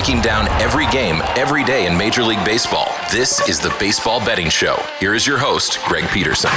breaking down every game, every day in Major League Baseball. This is the Baseball Betting Show. Here is your host, Greg Peterson.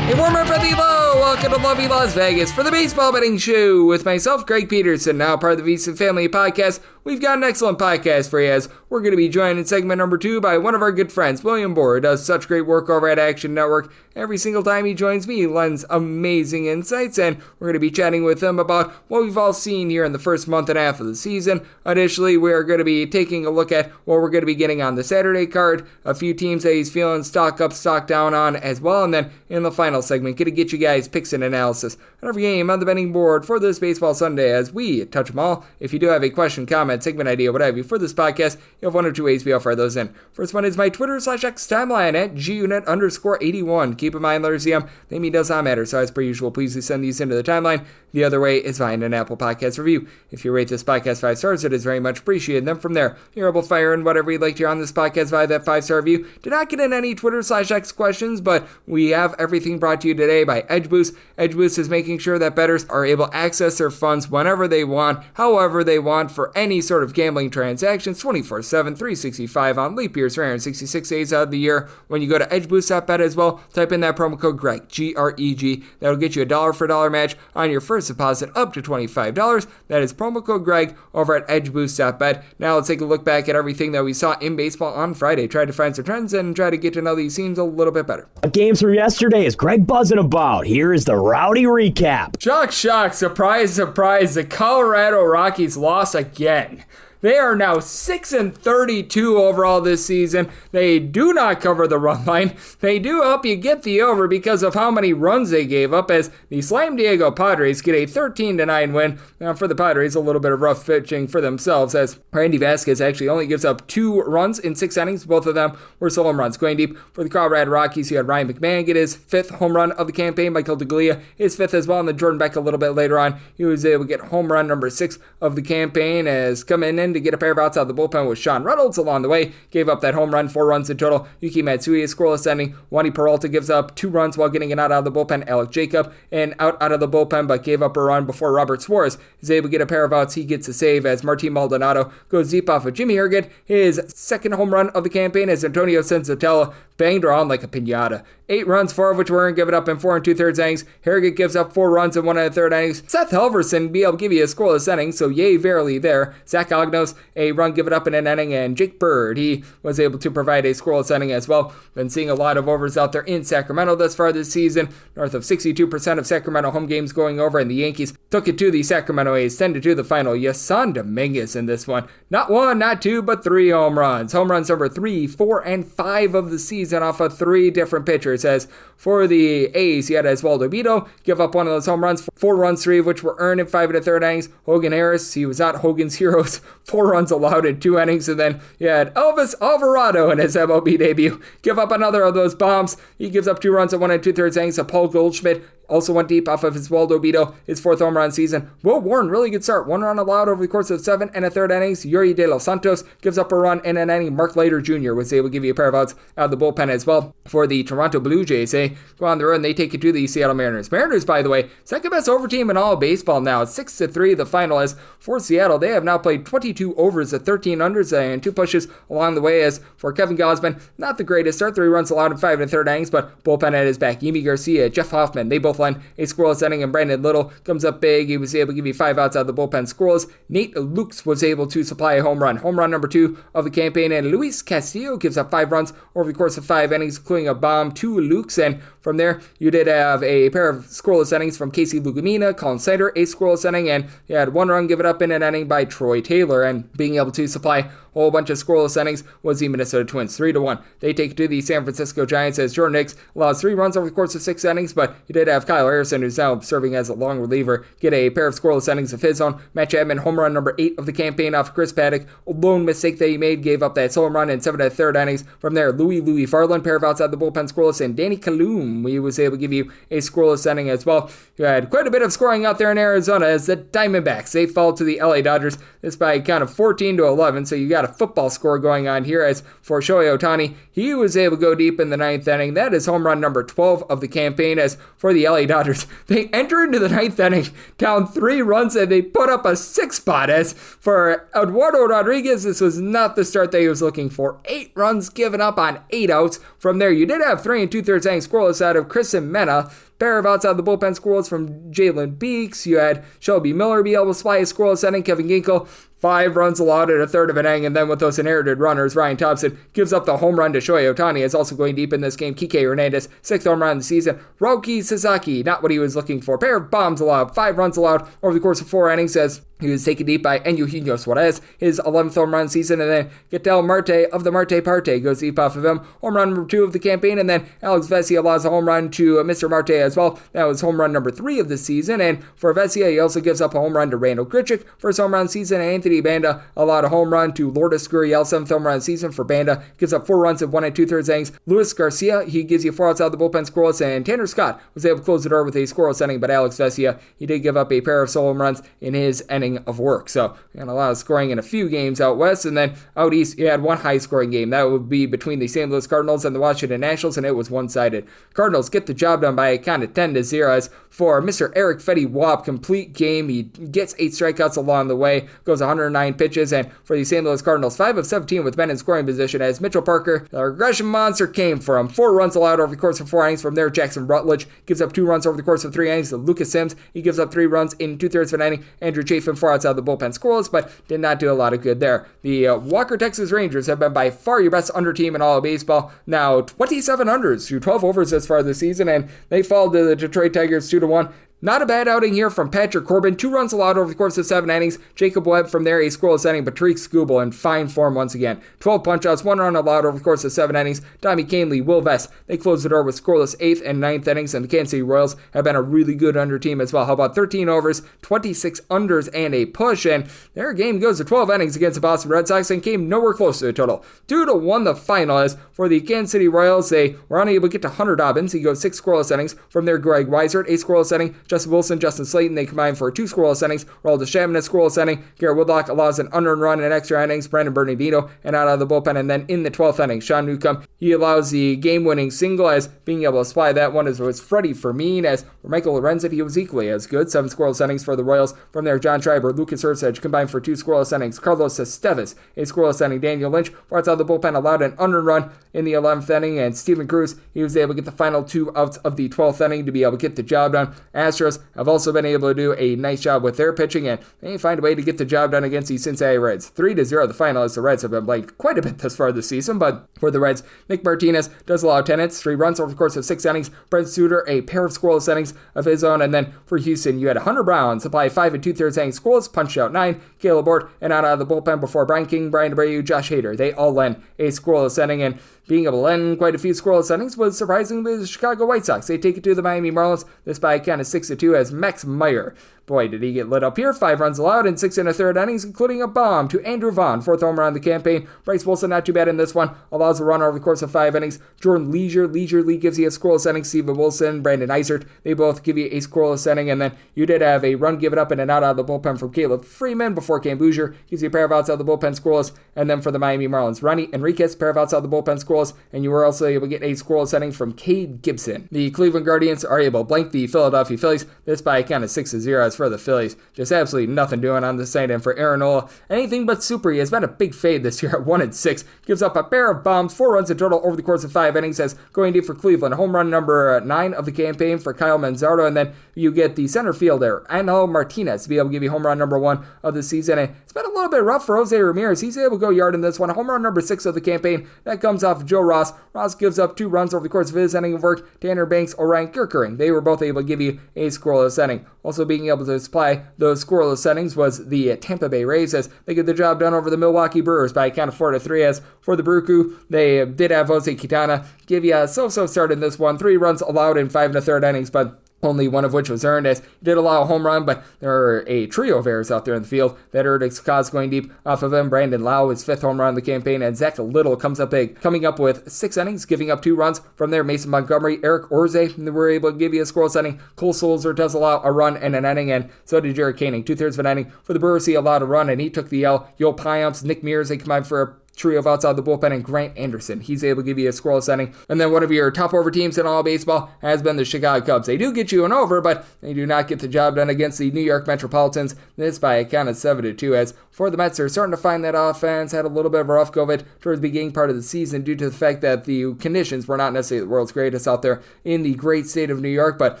A warm up for the low. Welcome to lovely Las Vegas for the Baseball Betting Show with myself, Greg Peterson, now part of the VSiN Family Podcast. We've got an excellent podcast for you as we're going to be joined in segment number 2 by one of our good friends, William Boor, who does such great work over at Action Network. Every single time he joins me, he lends amazing insights, and we're going to be chatting with him about what we've all seen here in the first month and a half of the season. Additionally, we are going to be taking a look at what we're going to be getting on the Saturday card, a few teams that he's feeling stock up, stock down on as well, and then in the final segment, going to get you guys picks and analysis on every game on the betting board for this baseball Sunday as we touch them all. If you do have a question, comment, segment idea, what have you for this podcast, you have one or two ways we offer those in. First one is my Twitter/X timeline at gunit_81. Keep in mind, letters CM, the name does not matter, so as per usual, please do send these into the timeline. The other way is via an Apple Podcast review. If you rate this podcast 5 stars, it is very much appreciated. And then from there, you're able to fire in whatever you'd like to hear on this podcast via that 5-star review. Did not get in any Twitter/X questions, but we have everything brought to you today by EdgeBoost. EdgeBoost is making sure that bettors are able to access their funds whenever they want, however they want, for any sort of gambling transactions, 24/7, 365 on leap years, 366 days out of the year. When you go to edgeboost.bet as well, type in that promo code GREG, G-R-E-G. That'll get you a $1 for $1 match on your first deposit up to $25. That is promo code GREG over at edgeboost.bet. Now let's take a look back at everything that we saw in baseball on Friday. Try to find some trends and try to get to know these teams a little bit better. Games from yesterday is Greg buzzing about. Here is the rowdy recap. Shock, surprise, the Colorado Rockies lost again. They are now 6-32 overall this season. They do not cover the run line. They do help you get the over because of how many runs they gave up, as the Slam Diego Padres get a 13-9 win. Now for the Padres, a little bit of rough pitching for themselves, as Randy Vasquez actually only gives up 2 runs in 6 innings. Both of them were solo home runs. Going deep for the Colorado Rockies, you had Ryan McMahon get his 5th home run of the campaign. Michael DeGlia his 5th as well, and then Jordan Beck a little bit later on. He was able to get home run number 6 of the campaign, as coming in to get a pair of outs out of the bullpen with Sean Reynolds along the way. Gave up that home run, 4 runs in total. Yuki Matsui is scoreless ending. Wandy Peralta gives up 2 runs while getting an out of the bullpen. Alec Jacob an out of the bullpen, but gave up a run before Robert Suarez is able to get a pair of outs. He gets a save as Martin Maldonado goes deep off of Jimmy Herget. His 2nd home run of the campaign as Antonio Senzatella banged around like a piñata. 8 runs, 4 of which were given up in 4 2/3 innings. Herget gives up 4 runs in 1 1/3 innings. Seth Helverson be able to give you a scoreless inning, so yay verily there. Zach Ognos, a run given up in an inning, and Jake Bird, he was able to provide a scoreless inning as well. Been seeing a lot of overs out there in Sacramento thus far this season. North of 62% of Sacramento home games going over, and the Yankees took it to the Sacramento A's 10-2 the final. Yasan Dominguez in this one. Not 1, not 2, but 3 home runs. Home runs number 3, 4, and 5 of the season off of 3 different pitchers. As for the A's, you had Oswaldo Vito give up one of those home runs, 4 runs, 3 of which were earned in 5 1/3 innings. Hogan Harris, he was not Hogan's Heroes, 4 runs allowed in 2 innings. And then you had Elvis Alvarado in his MLB debut give up another of those bombs. He gives up 2 runs in 1 2/3 innings. So Paul Goldschmidt also went deep off of Oswaldo Vito, his 4th home run season. Will Warren, really good start. 1 run allowed over the course of 7 1/3 innings. Yuri De Los Santos gives up a run in an inning. Mark Leiter Jr. was able to give you a pair of outs out of the bullpen as well. For the Toronto Blue Jays, they go on the road and they take it to the Seattle Mariners. Mariners, by the way, 2nd best over team in all of baseball now. 6-3 the final. As for Seattle, they have now played 22 overs at 13 unders and 2 pushes along the way. As for Kevin Gausman, not the greatest start. 3 runs allowed in 5 1/3 innings, but bullpen at his back. Yimi Garcia, Jeff Hoffman, they both lend a scoreless inning, and Brandon Little comes up big. He was able to give you 5 outs out of the bullpen scoreless. Nate Lukes was able to supply a home run. Home run number 2 of the campaign, and Luis Castillo gives up 5 runs over the course of 5 innings, including a bomb to Lukes. And from there, you did have a pair of scoreless innings from Casey Lugumina, Colin Sider, a scoreless inning, and you had 1 run given up in an inning by Troy Taylor. And being able to supply a whole bunch of scoreless innings was the Minnesota Twins. 3-1. They take it to the San Francisco Giants as Jordan Hicks allows 3 runs over the course of 6 innings, but you did have Kyle Harrison, who's now serving as a long reliever, get a pair of scoreless innings of his own. Matt Chapman, home run number 8 of the campaign off Chris Paddock. A lone mistake that he made, gave up that solo run in 7 1/3 innings. From there, Louis Farland, pair of outs out of the bullpen scoreless, and Danny Kaloum Boom, he was able to give you a scoreless inning as well. You had quite a bit of scoring out there in Arizona as the Diamondbacks, they fall to the LA Dodgers. This by a count of 14-11, so you got a football score going on here. As for Shohei Ohtani, he was able to go deep in the ninth inning. That is home run number 12 of the campaign. As for the LA Dodgers, they enter into the ninth inning down 3 runs, and they put up a 6 spot. As for Eduardo Rodriguez, this was not the start that he was looking for. 8 runs given up on 8 outs. From there, you did have 3 2/3 innings scoreless out of Chris Mena. Pair of outside the bullpen scoreless from Jalen Beeks. You had Shelby Miller be able to supply a scoreless inning. Kevin Ginkel, 5 runs allowed at a third of an inning, and then with those inherited runners, Ryan Thompson gives up the home run to Shohei Ohtani. Is also going deep in this game. Kike Hernandez, 6th home run of the season. Roki Sasaki, not what he was looking for. Pair of bombs allowed, 5 runs allowed over the course of 4 innings as he was taken deep by Eugenio Suarez, his 11th home run season, and then Gatel Marte of the Marte Parte goes deep off of him. Home run number 2 of the campaign, and then Alex Vesia allows a home run to Mr. Marte as well. That was home run number 3 of the season, and for Vesia, he also gives up a home run to Randall Grichuk, first home run season, and Anthony Banda allowed a home run to Lourdes Gurriel, 7th home run season for Banda, gives up 4 runs in 1 2/3 innings. Luis Garcia, he gives you 4 outs out of the bullpen scoreless, and Tanner Scott was able to close the door with a scoreless inning, but Alex Vesia, he did give up a pair of solo home runs in his inning of work. So, and a lot of scoring in a few games out west, and then out east, you had one high-scoring game. That would be between the St. Louis Cardinals and the Washington Nationals, and it was one-sided. Cardinals get the job done by a count of 10-0 as for Mr. Eric Fetty Wap, complete game. He gets 8 strikeouts along the way, goes 109 pitches, and for the St. Louis Cardinals, 5 of 17 with men in scoring position as Mitchell Parker, the regression monster, came for him. 4 runs allowed over the course of 4 innings. From there, Jackson Rutledge gives up 2 runs over the course of 3 innings. Lucas Sims, he gives up 3 runs in 2/3 of an inning. Andrew Chafin, 4 outs out of the bullpen scoreless, but did not do a lot of good there. The Walker Texas Rangers have been by far your best under team in all of baseball. Now 27 unders through 12 overs this far this season, and they fall to the Detroit Tigers 2-1. Not a bad outing here from Patrick Corbin. 2 runs allowed over the course of 7 innings. Jacob Webb from there, a scoreless inning, but Tariq Skubal in fine form once again. 12 punch-outs, 1 run allowed over the course of 7 innings. Tommy Canley, Will Vest, they close the door with scoreless 8th and 9th innings, and the Kansas City Royals have been a really good under team as well. How about 13 overs, 26 unders, and a push, and their game goes to 12 innings against the Boston Red Sox and came nowhere close to the total. 2-1 the final. As for the Kansas City Royals, they were unable to get to Hunter Dobbins. He goes 6 scoreless innings. From there, Greg Weisert, a scoreless inning. Justin Wilson, Justin Slayton, they combine for 2 scoreless innings. Roald Chapman, a scoreless inning. Garrett Woodlock allows an unearned run in extra innings. Brandon Bernardino, and out of the bullpen. And then in the 12th inning, Sean Newcomb, he allows the game-winning single, as being able to supply that one as was Freddie Fermin. As for Michael Lorenzen, he was equally as good. 7 scoreless innings for the Royals. From there, John Schreiber, Lucas Erceg combined for 2 scoreless innings. Carlos Esteves, a scoreless inning. Daniel Lynch, 4 outs out of the bullpen, allowed an unearned run in the 11th inning. And Steven Cruz, he was able to get the final 2 outs of the 12th inning to be able to get the job done. Astros have also been able to do a nice job with their pitching, and they find a way to get the job done against the Cincinnati Reds. 3-0 the final, as the Reds have been blanked quite a bit thus far this season, but for the Reds, Nick Martinez does allow 10 hits, 3 runs over the course of 6 innings. Brent Suter, a pair of scoreless innings of his own, and then for Houston, you had Hunter Brown supply 5 2/3 innings scoreless, punched out 9, Caleb Bort, and out of the bullpen before Brian King, Brian Abreu, Josh Hader. They all lend a scoreless inning, and being able to lend quite a few scoreless innings was surprisingly the Chicago White Sox. They take it to the Miami Marlins, this by a count of 6-2 as Max Meyer. Boy, did he get lit up here. 5 runs allowed in 6 1/3 innings, including a bomb to Andrew Vaughn, 4th home run of the campaign. Bryce Wilson, not too bad in this one, allows a run over the course of 5 innings. Jordan Leisurely gives you a scoreless inning. Steven Wilson, Brandon Eisert, they both give you a scoreless inning, and then you did have a run given up and an out of the bullpen from Caleb Freeman before Cam Bouger gives you a pair of outs out of the bullpen scoreless, and then for the Miami Marlins, Ronnie Enriquez, pair of outs out of the bullpen scoreless, and you were also able to get a scoreless inning from Cade Gibson. The Cleveland Guardians are able to blank the Philadelphia Phillies, this by a count of 6-0. As for the Phillies, just absolutely nothing doing on this night, and for Aaron Nola, anything but super. He has been a big fade this year at 1-6, gives up a pair of bombs, 4 runs in total over the course of 5 innings, as going deep for Cleveland, home run number 9 of the campaign for Kyle Manzardo, and then you get the center fielder, Angel Martinez, to be able to give you home run number 1 of the season, and it's been a little bit rough for Jose Ramirez. He's able to go yard in this one, home run number 6 of the campaign, that comes off Joe Ross. Ross gives up 2 runs over the course of his inning of work. Tanner Banks, Orion Kirkering, they were both able to give you a scoreless inning. Also being able to supply those scoreless innings was the Tampa Bay Rays, as they get the job done over the Milwaukee Brewers by a count of 4-3. As for the Brew Crew, they did have Jose Quintana give you a so-so start in this one. 3 runs allowed in 5 1/3 innings, but only one of which was earned, as he did allow a home run, but there are a trio of errors out there in the field that hurt Kaz going deep off of him. Brandon Lau, his 5th home run of the campaign, and Zach Little comes up big, coming up with 6 innings, giving up 2 runs. From there, Mason Montgomery, Eric Orze were able to give you a scoreless inning. Cole Sulzer does allow a run and an inning, and so did Jared Koenig. 2/3 of an inning for the Brewers. He allowed a run, and he took the L. Yo Piamps, Nick Mears, they combined for a trio of outside the bullpen, and Grant Anderson. He's able to give you a scoreless inning. And then one of your top over teams in all baseball has been the Chicago Cubs. They do get you an over, but they do not get the job done against the New York Metropolitans. This by a count of 7-2, as for the Mets, they're starting to find that offense had a little bit of a rough go of it towards the beginning part of the season due to the fact that the conditions were not necessarily the world's greatest out there in the great state of New York. But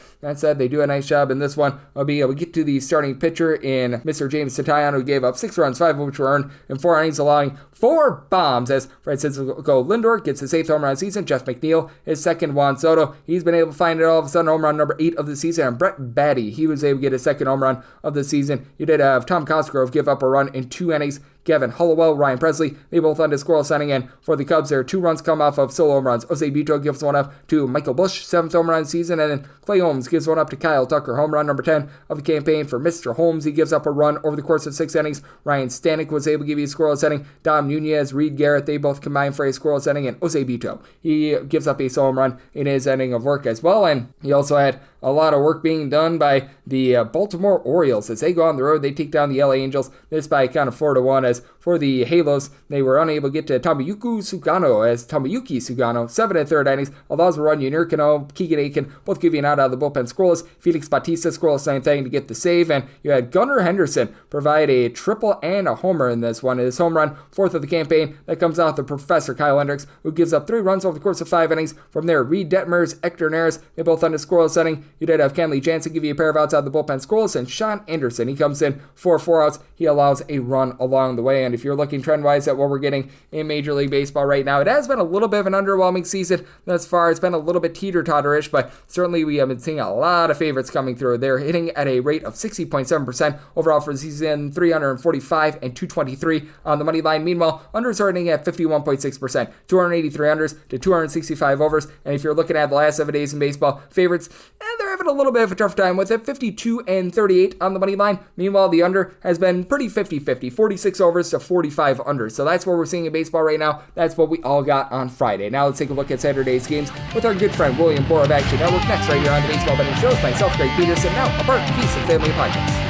that said, they do a nice job in this one of being able to get to the starting pitcher in Mr. James Satayan, who gave up 6 runs, 5 of which were earned in 4 innings, allowing 4 bombs, as Francisco Lindor gets his 8th home run of the season. Jeff McNeil, his 2nd. Juan Soto, he's been able to find it all of a sudden, home run number 8 of the season. And Brett Baty, he was able to get his 2nd home run of the season. You did have Tom Cosgrove give up a run in 2 innings. Gavin Hollowell, Ryan Presley, they both ended scoreless inning, and for the Cubs, there 2 runs come off of solo home runs. Jose Vito gives one up to Michael Busch, 7th home run of the season, and then Clay Holmes gives one up to Kyle Tucker, home run number 10 of the campaign for Mr. Holmes. He gives up a run over the course of 6 innings. Ryan Stanek was able to give you a scoreless inning. Dom Nunez, Reed Garrett, they both combined for a scoreless inning, and Jose Vito, he gives up a solo home run in his inning of work as well, and he also had a lot of work being done by the Baltimore Orioles as they go on the road. They take down the LA Angels, this by a count of 4-1, as for the Halos, they were unable to get to Tomoyuki Sugano, as Tomoyuki Sugano, 7 1/3 innings, allows a run. Yunir Kano, Keegan Aiken, both give you an out of the bullpen scoreless. Felix Bautista scoreless, same thing to get the save, and you had Gunnar Henderson provide a triple and a homer in this one. His home run, 4th of the campaign, that comes out the Professor Kyle Hendricks, who gives up 3 runs over the course of 5 innings. From there, Reed Detmers, Hector Neris, they both end a scoreless inning. You did have Kenley Jansen give you a pair of outs out of the bullpen scoreless, and Sean Anderson, he comes in for 4 outs. He allows a run along the way, and if you're looking trend-wise at what we're getting in Major League Baseball right now, it has been a little bit of an underwhelming season thus far. It's been a little bit teeter-totterish, but certainly we have been seeing a lot of favorites coming through. They're hitting at a rate of 60.7% overall for the season, 345 and 223 on the money line. Meanwhile, unders are hitting at 51.6%, 283 unders to 265 overs, and if you're looking at the last 7 days in baseball, favorites, they're having a little bit of a tough time with it, 52 and 38 on the money line. Meanwhile, the under has been pretty 50-50, 46 overs to 45 unders. So that's what we're seeing in baseball right now. That's what we all got on Friday. Now let's take a look at Saturday's games with our good friend William Boor of Action Network next right here on the Baseball Betting Show with myself, Greg Peterson, now a part of the Beast and Family Podcast.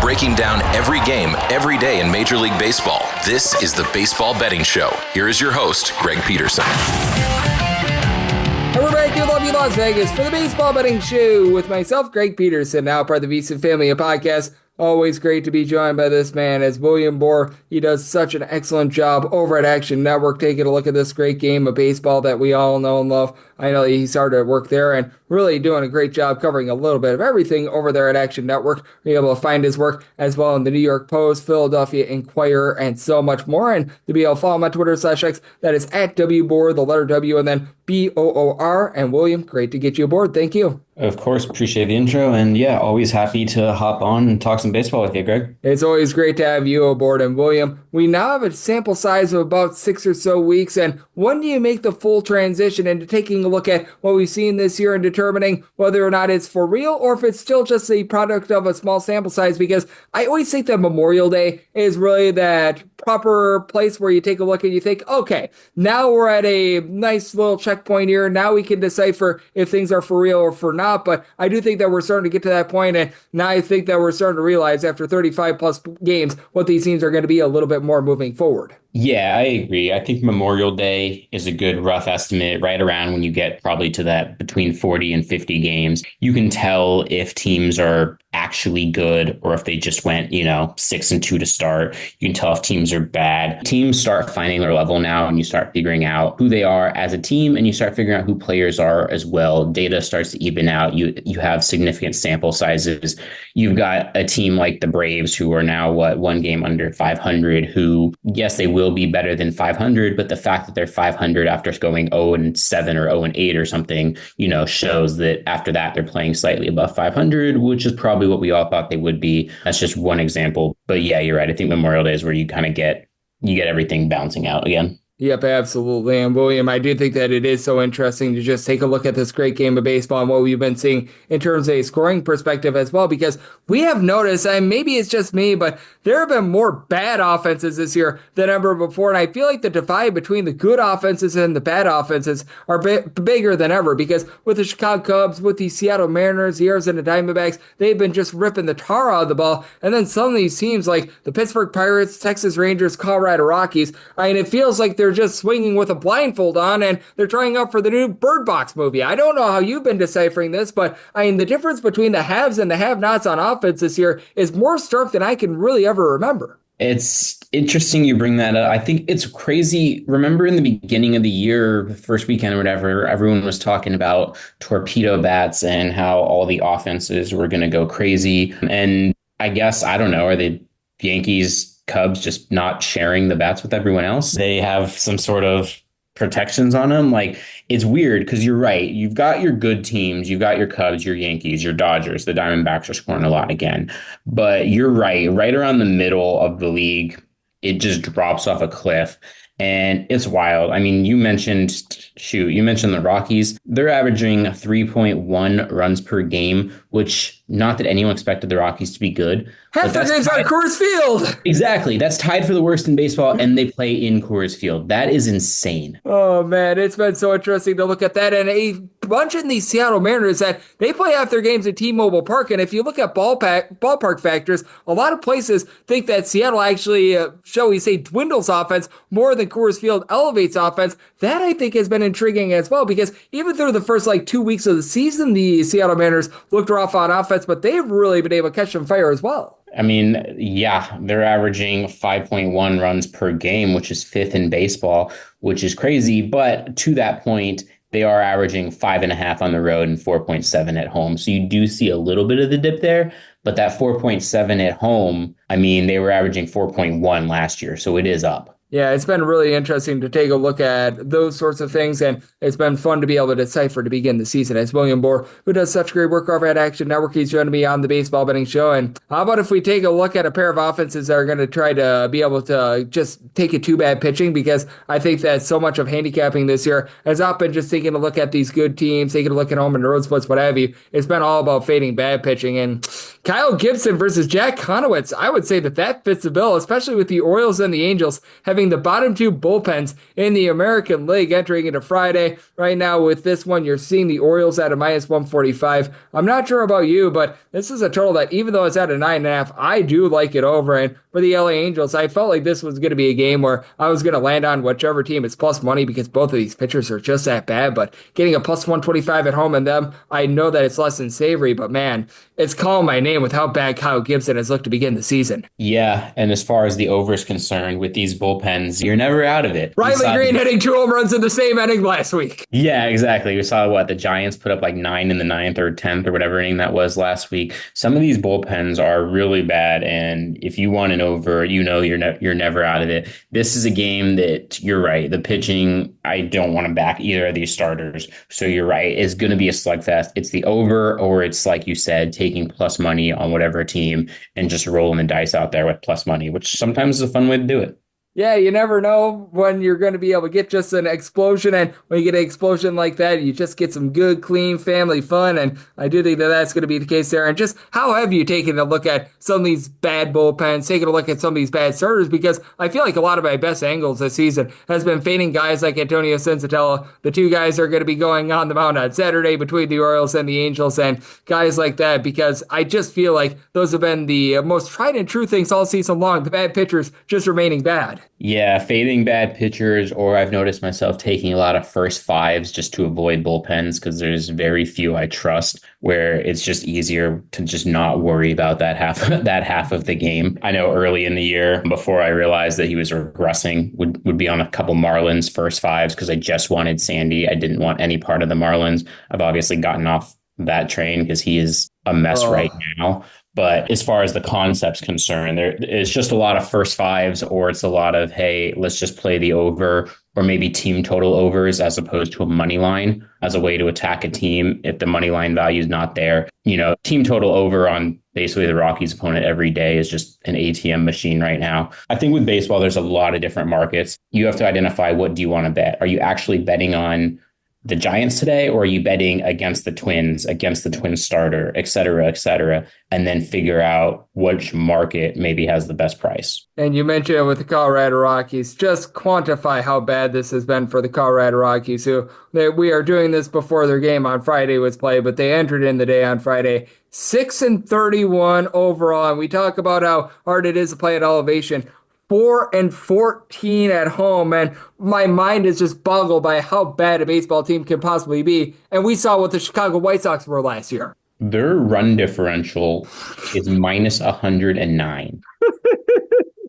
Breaking down every game, every day in Major League Baseball. This is the Baseball Betting Show. Here is your host, Greg Peterson. And we're back here in lovely Las Vegas for the Baseball Betting Show with myself, Greg Peterson, now part of the Beast and Family Podcast. Always great to be joined by this man, as William Boor. He does such an excellent job over at Action Network, taking a look at this great game of baseball that we all know and love. I know he started to work there and really doing a great job covering a little bit of everything over there at Action Network. Be able to find his work as well in the New York Post, Philadelphia Inquirer, and so much more. And to be able to follow him on Twitter/X, that is at WBoor, the letter W, and then BOOR. And William, great to get you aboard. Thank you. Of course, appreciate the intro, and yeah, always happy to hop on and talk some baseball with you, Greg. It's always great to have you aboard. And William, we now have a sample size of about 6 or so weeks, and when do you make the full transition into taking a look at what we've seen this year and determining whether or not it's for real or if it's still just a product of a small sample size? Because I always think that Memorial Day is really that proper place where you take a look and you think, okay, now we're at a nice little checkpoint here. Now we can decipher if things are for real or for not. But I do think that we're starting to get to that point, and now I think that we're starting to realize after 35 plus games what these teams are going to be a little bit more moving forward. Yeah, I agree. I think Memorial Day is a good rough estimate, right around when you get probably to that between 40 and 50 games. You can tell if teams are actually good or if they just went, 6-2 to start. You can tell if teams are bad. Teams start finding their level now, and you start figuring out who they are as a team, and you start figuring out who players are as well. Data starts to even out. You have significant sample sizes. You've got a team like the Braves, who are now one game under 500, who, yes, they will be better than 500, but the fact that they're 500 after going 0-7 or 0-8 or something, shows that after that they're playing slightly above 500, which is probably what we all thought they would be. That's just one example. But yeah, you're right. I think Memorial Day is where you kind of get everything bouncing out again. Yep, absolutely. And William, I do think that it is so interesting to just take a look at this great game of baseball and what we've been seeing in terms of a scoring perspective as well, because we have noticed, and maybe it's just me, but there have been more bad offenses this year than ever before. And I feel like the divide between the good offenses and the bad offenses are bigger than ever, because with the Chicago Cubs, with the Seattle Mariners, the Arizona Diamondbacks, they've been just ripping the tar out of the ball. And then some of these teams like the Pittsburgh Pirates, Texas Rangers, Colorado Rockies, I mean, it feels like they're just swinging with a blindfold on and they're trying out for the new Bird Box movie. I don't know how you've been deciphering this, but I mean, the difference between the haves and the have-nots on offense this year is more stark than I can really ever remember. It's interesting you bring that up. I think it's crazy. Remember in the beginning of the year, the first weekend or whatever, everyone was talking about torpedo bats and how all the offenses were going to go crazy. And I guess, I don't know, are the Yankees, Cubs just not sharing the bats with everyone else? They have some sort of protections on them. Like, it's weird because you're right. You've got your good teams. You've got your Cubs, your Yankees, your Dodgers. The Diamondbacks are scoring a lot again. But you're right. Right around the middle of the league, it just drops off a cliff. And it's wild. I mean, you mentioned the Rockies. They're averaging 3.1 runs per game, which, not that anyone expected the Rockies to be good. Half their games are at Coors Field. Exactly. That's tied for the worst in baseball, and they play in Coors Field. That is insane. Oh, man, it's been so interesting to look at that. And a bunch in the Seattle Mariners that they play half their games at T-Mobile Park. And if you look at ballpark factors, a lot of places think that Seattle actually, shall we say, dwindles offense more than Coors Field elevates offense. That, I think, has been intriguing as well, because even through the first 2 weeks of the season, the Seattle Mariners looked rough on offense, but they've really been able to catch some fire as well. I mean, yeah, they're averaging 5.1 runs per game, which is fifth in baseball, which is crazy. But to that point, they are averaging 5.5 on the road and 4.7 at home. So you do see a little bit of the dip there. But that 4.7 at home, I mean, they were averaging 4.1 last year. So it is up. Yeah, it's been really interesting to take a look at those sorts of things, and it's been fun to be able to decipher to begin the season. As William Boor, who does such great work over at Action Network, he's joining me on the Baseball Betting Show. And how about if we take a look at a pair of offenses that are going to try to be able to just take it to bad pitching, because I think that so much of handicapping this year has not been just taking a look at these good teams, taking a look at home and road splits, what have you. It's been all about fading bad pitching. And Kyle Gibson versus Jack Conowitz, I would say that fits the bill, especially with the Orioles and the Angels having the bottom two bullpens in the American League entering into Friday. Right now with this one, you're seeing the Orioles at a minus 145. I'm not sure about you, but this is a total that, even though it's at a 9.5, I do like it over. And for the LA Angels, I felt like this was going to be a game where I was going to land on whichever team is plus money, because both of these pitchers are just that bad. But getting a plus 125 at home in them, I know that it's less than savory, but man, it's calling my name with how bad Kyle Gibson has looked to begin the season. Yeah, and as far as the over is concerned, with these bullpens, you're never out of it. Riley Green hitting 2 home runs in the same inning last week. Yeah, exactly. We saw the Giants put up 9 in the 9th or 10th or whatever inning that was last week. Some of these bullpens are really bad, and if you want an over, you're never out of it. This is a game that, you're right, the pitching, I don't want to back either of these starters. So you're right, it's going to be a slugfest. It's the over, or it's, like you said, taking plus money on whatever team and just rolling the dice out there with plus money, which sometimes is a fun way to do it. Yeah, you never know when you're going to be able to get just an explosion. And when you get an explosion like that, you just get some good, clean family fun. And I do think that that's going to be the case there. And just how have you taken a look at some of these bad bullpens, taking a look at some of these bad starters? Because I feel like a lot of my best angles this season has been fading guys like Antonio Sensatella. The two guys are going to be going on the mound on Saturday between the Orioles and the Angels, and guys like that, because I just feel like those have been the most tried and true things all season long. The bad pitchers just remaining bad. Yeah, fading bad pitchers, or I've noticed myself taking a lot of first fives just to avoid bullpens, because there's very few I trust, where it's just easier to just not worry about that half of the game. I know early in the year, before I realized that he was regressing, would be on a couple Marlins first fives because I just wanted Sandy. I didn't want any part of the Marlins. I've obviously gotten off that train because he is a mess right Oh. now. But as far as the concept's concerned, it's just a lot of first fives, or it's a lot of, hey, let's just play the over, or maybe team total overs as opposed to a money line as a way to attack a team if the money line value is not there. Team total over on basically the Rockies opponent every day is just an ATM machine right now. I think with baseball, there's a lot of different markets. You have to identify, what do you want to bet? Are you actually betting on the Giants today, or are you betting against the Twins starter, et cetera, and then figure out which market maybe has the best price? And you mentioned it with the Colorado Rockies. Just quantify how bad this has been for the Colorado Rockies, we are doing this before their game on Friday was played, but they entered in the day on Friday. 6-31 overall. And we talk about how hard it is to play at elevation. 4-14 at home, and my mind is just boggled by how bad a baseball team can possibly be. And we saw what the Chicago White Sox were last year. Their run differential is minus 109.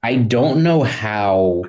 I don't know how.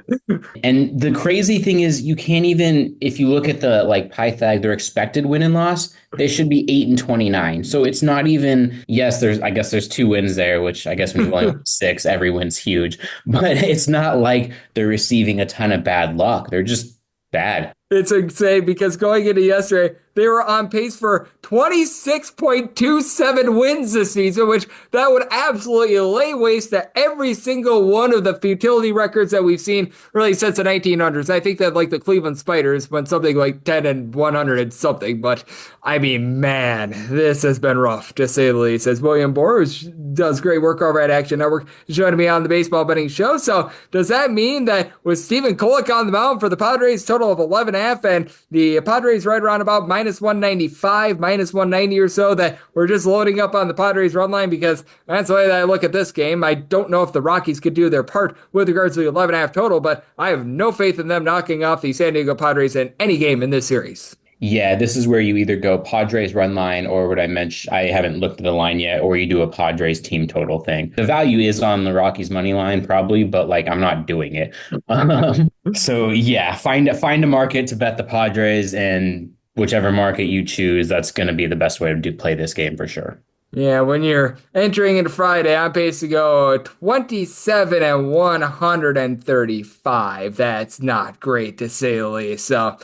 And the crazy thing is, you can't even, if you look at the Pythag, their expected win and loss, they should be 8-29. So it's not even, yes, there's 2 wins there, which I guess when you only win 6, every win's huge. But it's not like they're receiving a ton of bad luck. They're just bad. It's insane because going into yesterday, they were on pace for 26.27 wins this season, which that would absolutely lay waste to every single one of the futility records that we've seen really since the 1900s. I think that the Cleveland Spiders went something like 10-100 and something, but I mean, man, this has been rough to say the least. As William Boor, who does great work over at Action Network, is joining me on the Baseball Betting Show. So does that mean that with Stephen Kolek on the mound for the Padres, total of 11.5, and the Padres right around about minus 195, minus 190 or so, that we're just loading up on the Padres run line? Because that's the way that I look at this game. I don't know if the Rockies could do their part with regards to the 11.5 total, but I have no faith in them knocking off the San Diego Padres in any game in this series. Yeah, this is where you either go Padres run line, or what I mentioned, I haven't looked at the line yet, or you do a Padres team total thing. The value is on the Rockies money line probably, but I'm not doing it. So yeah, find a market to bet the Padres, and whichever market you choose, that's going to be the best way to play this game for sure. Yeah, when you're entering into Friday, I'm pace to go 27-135. That's not great to say the least. So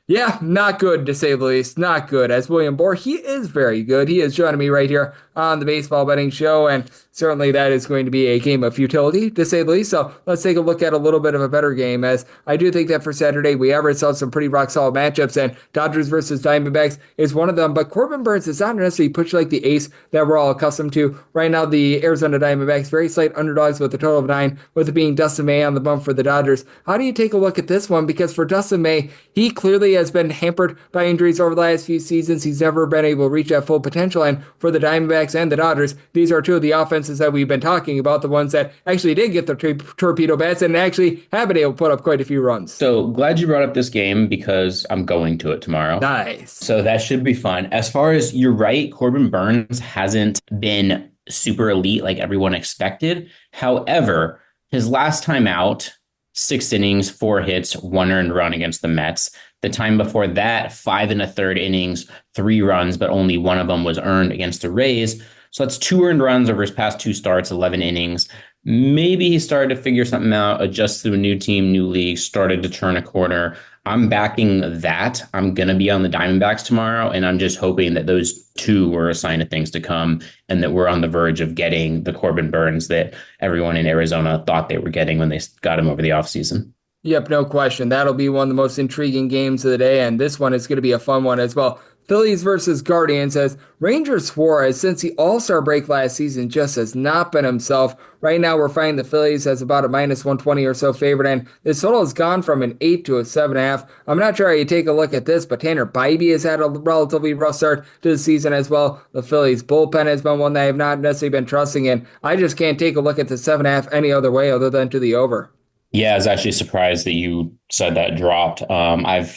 yeah, not good to say the least. Not good. As William Boor, he is very good. He is joining me right here on the Baseball Betting Show, and certainly that is going to be a game of futility, to say the least. So let's take a look at a little bit of a better game, as I do think that for Saturday we have ourselves some pretty rock-solid matchups, and Dodgers versus Diamondbacks is one of them. But Corbin Burns is not necessarily pushed like the ace that we're all accustomed to. Right now, the Arizona Diamondbacks, very slight underdogs with a total of 9, with it being Dustin May on the bump for the Dodgers. How do you take a look at this one? Because for Dustin May, he clearly has been hampered by injuries over the last few seasons. He's never been able to reach that full potential. And for the Diamondbacks and the Dodgers, these are two of the offenses that we've been talking about, the ones that actually did get their torpedo bats and actually have been able to put up quite a few runs. So glad you brought up this game, because I'm going to it tomorrow. Nice. So that should be fun. As far as, you're right, Corbin Burns hasn't been super elite like everyone expected. However, his last time out, 6 innings, 4 hits, 1 earned run against the Mets. The time before that, 5 1/3 innings, 3 runs, but only 1 of them was earned against the Rays. So that's 2 earned runs over his past 2 starts, 11 innings. Maybe he started to figure something out, adjust to a new team, new league, started to turn a corner. I'm backing that. I'm going to be on the Diamondbacks tomorrow, and I'm just hoping that those 2 were a sign of things to come, and that we're on the verge of getting the Corbin Burns that everyone in Arizona thought they were getting when they got him over the offseason. Yep, no question. That'll be one of the most intriguing games of the day, and this one is going to be a fun one as well. Phillies versus Guardians, as Ranger Suarez, since the All-Star break last season, just has not been himself. Right now, we're finding the Phillies as about a minus 120 or so favorite, and this total has gone from an 8 to a 7.5. I'm not sure how you take a look at this, but Tanner Bybee has had a relatively rough start to the season as well. The Phillies bullpen has been one that I have not necessarily been trusting in. I just can't take a look at the 7.5 any other way other than to the over. Yeah, I was actually surprised that you said that dropped.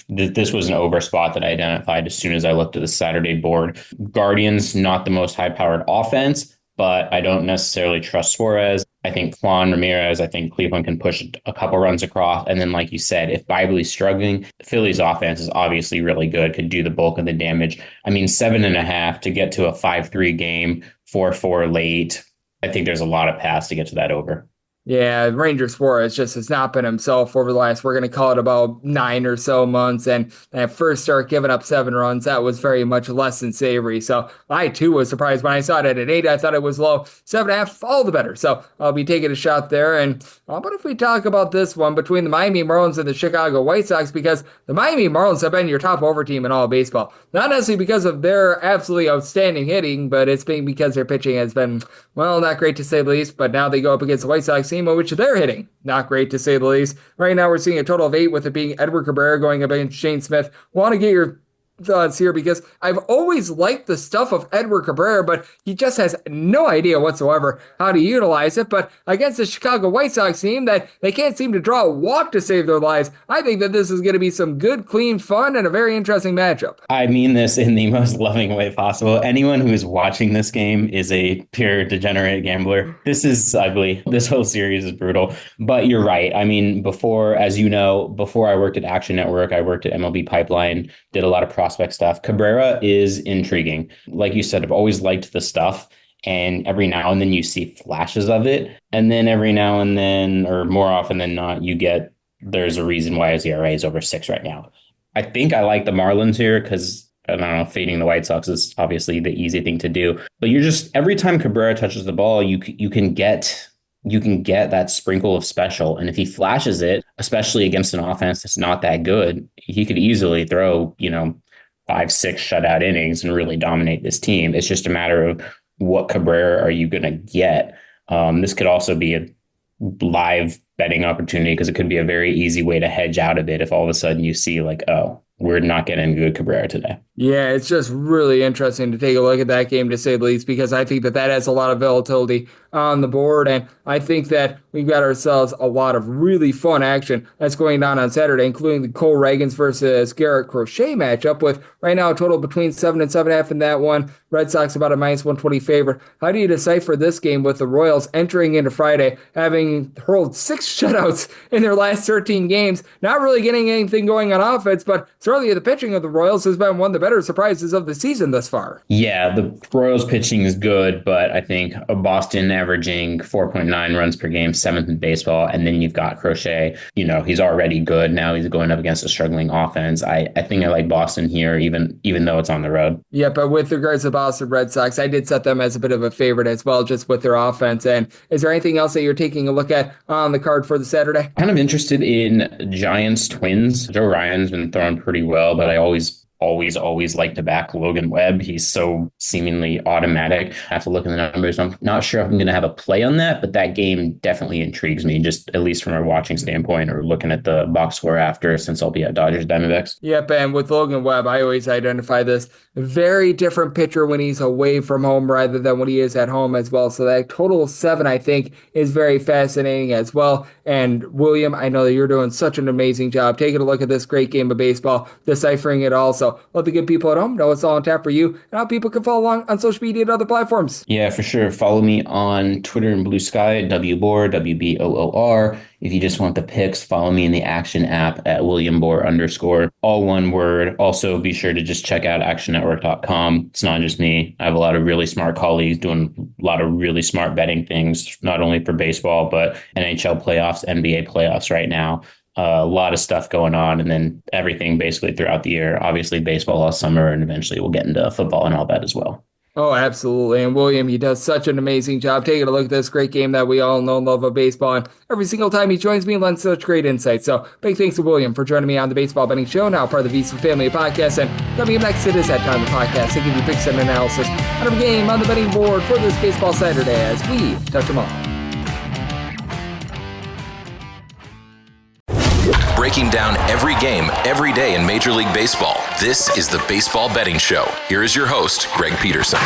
This was an over spot that I identified as soon as I looked at the Saturday board. Guardians, not the most high-powered offense, but I don't necessarily trust Suarez. I think Juan Ramirez, I think Cleveland can push a couple runs across. And then, like you said, if Bibely's struggling, the Phillies offense is obviously really good, could do the bulk of the damage. I mean, 7.5 to get to a 5-3 game, 4-4 late. I think there's a lot of paths to get to that over. Yeah, Ranger Suarez just has not been himself over the last, we're going to call it about 9 or so months. And that first start giving up 7 runs, that was very much less than savory. So I too was surprised when I saw it at an 8. I thought it was low. 7.5, all the better. So I'll be taking a shot there. And but if we talk about this one between the Miami Marlins and the Chicago White Sox, because the Miami Marlins have been your top over team in all of baseball. Not necessarily because of their absolutely outstanding hitting, but it's been because their pitching has been, well, not great to say the least. But now they go up against the White Sox team, which they're hitting. Not great to say the least. Right now we're seeing a total of 8, with it being Edward Cabrera going up against Shane Smith. Want to get your thoughts here, because I've always liked the stuff of Edward Cabrera, but he just has no idea whatsoever how to utilize it. But against the Chicago White Sox team that they can't seem to draw a walk to save their lives, I think that this is going to be some good, clean fun and a very interesting matchup. I mean this in the most loving way possible. Anyone who is watching this game is a pure degenerate gambler. This is ugly. This whole series is brutal. But you're right. I mean, before I worked at Action Network, I worked at MLB Pipeline, did a lot of prospect stuff. Cabrera is intriguing. Like you said, I've always liked the stuff. And every now and then you see flashes of it. And then every now and then, or more often than not, there's a reason why his ERA is over 6 right now. I think I like the Marlins here because, I don't know, fading the White Sox is obviously the easy thing to do. But every time Cabrera touches the ball, you can get that sprinkle of special. And if he flashes it, especially against an offense that's not that good, he could easily throw, 5-6 shutout innings and really dominate this team. It's just a matter of what Cabrera are you going to get. This could also be a live betting opportunity because it could be a very easy way to hedge out of it if all of a sudden you see like, oh, we're not getting good Cabrera today. Yeah, it's just really interesting to take a look at that game, to say the least, because I think that has a lot of volatility on the board. And I think that we've got ourselves a lot of really fun action that's going down on Saturday, including the Cole Ragans versus Garrett Crochet matchup, with right now a total between 7 and 7.5 in that one. Red Sox about a -120 favorite. How do you decipher this game with the Royals entering into Friday, having hurled 6 shutouts in their last 13 games, not really getting anything going on offense, but certainly the pitching of the Royals has been one of the better surprises of the season thus far. Yeah, the Royals pitching is good, but I think Boston averaging 4.9 runs per game, 7th in baseball, and then you've got Crochet. He's already good. Now he's going up against a struggling offense. I think I like Boston here, even though it's on the road. Yeah, but with regards to Boston Red Sox, I did set them as a bit of a favorite as well, just with their offense. And is there anything else that you're taking a look at on the card for the Saturday? Kind of interested in Giants Twins. Joe Ryan's been throwing pretty well, but I always like to back Logan Webb. He's so seemingly automatic. I have to look at the numbers. I'm not sure if I'm going to have a play on that, but that game definitely intrigues me, just at least from a watching standpoint or looking at the box score after, since I'll be at Dodgers Diamondbacks. Yep, and with Logan Webb, I always identify this very different pitcher when he's away from home rather than when he is at home as well. So that total of 7, I think, is very fascinating as well. And William, I know that you're doing such an amazing job taking a look at this great game of baseball, deciphering it all. So let the good people at home know it's all on tap for you and how people can follow along on social media and other platforms. Yeah, for sure. Follow me on Twitter and Blue Sky at WBoor, WBOOR. If you just want the picks, follow me in the Action app at William Boor _, all one word. Also, be sure to just check out actionnetwork.com. It's not just me. I have a lot of really smart colleagues doing a lot of really smart betting things, not only for baseball, but NHL playoffs, NBA playoffs right now. A lot of stuff going on, and then everything basically throughout the year. Obviously, baseball all summer, and eventually we'll get into football and all that as well. Oh, absolutely. And William, he does such an amazing job taking a look at this great game that we all know and love of baseball. And every single time he joins me and lends such great insight. So big thanks to William for joining me on the Baseball Betting Show, now part of the VSiN family of podcasts. And coming up next, it is that time of the podcast to give you picks and analysis on every game on the betting board for this Baseball Saturday as we touch them all. Breaking down every game, every day in Major League Baseball. This is the Baseball Betting Show. Here is your host, Greg Peterson.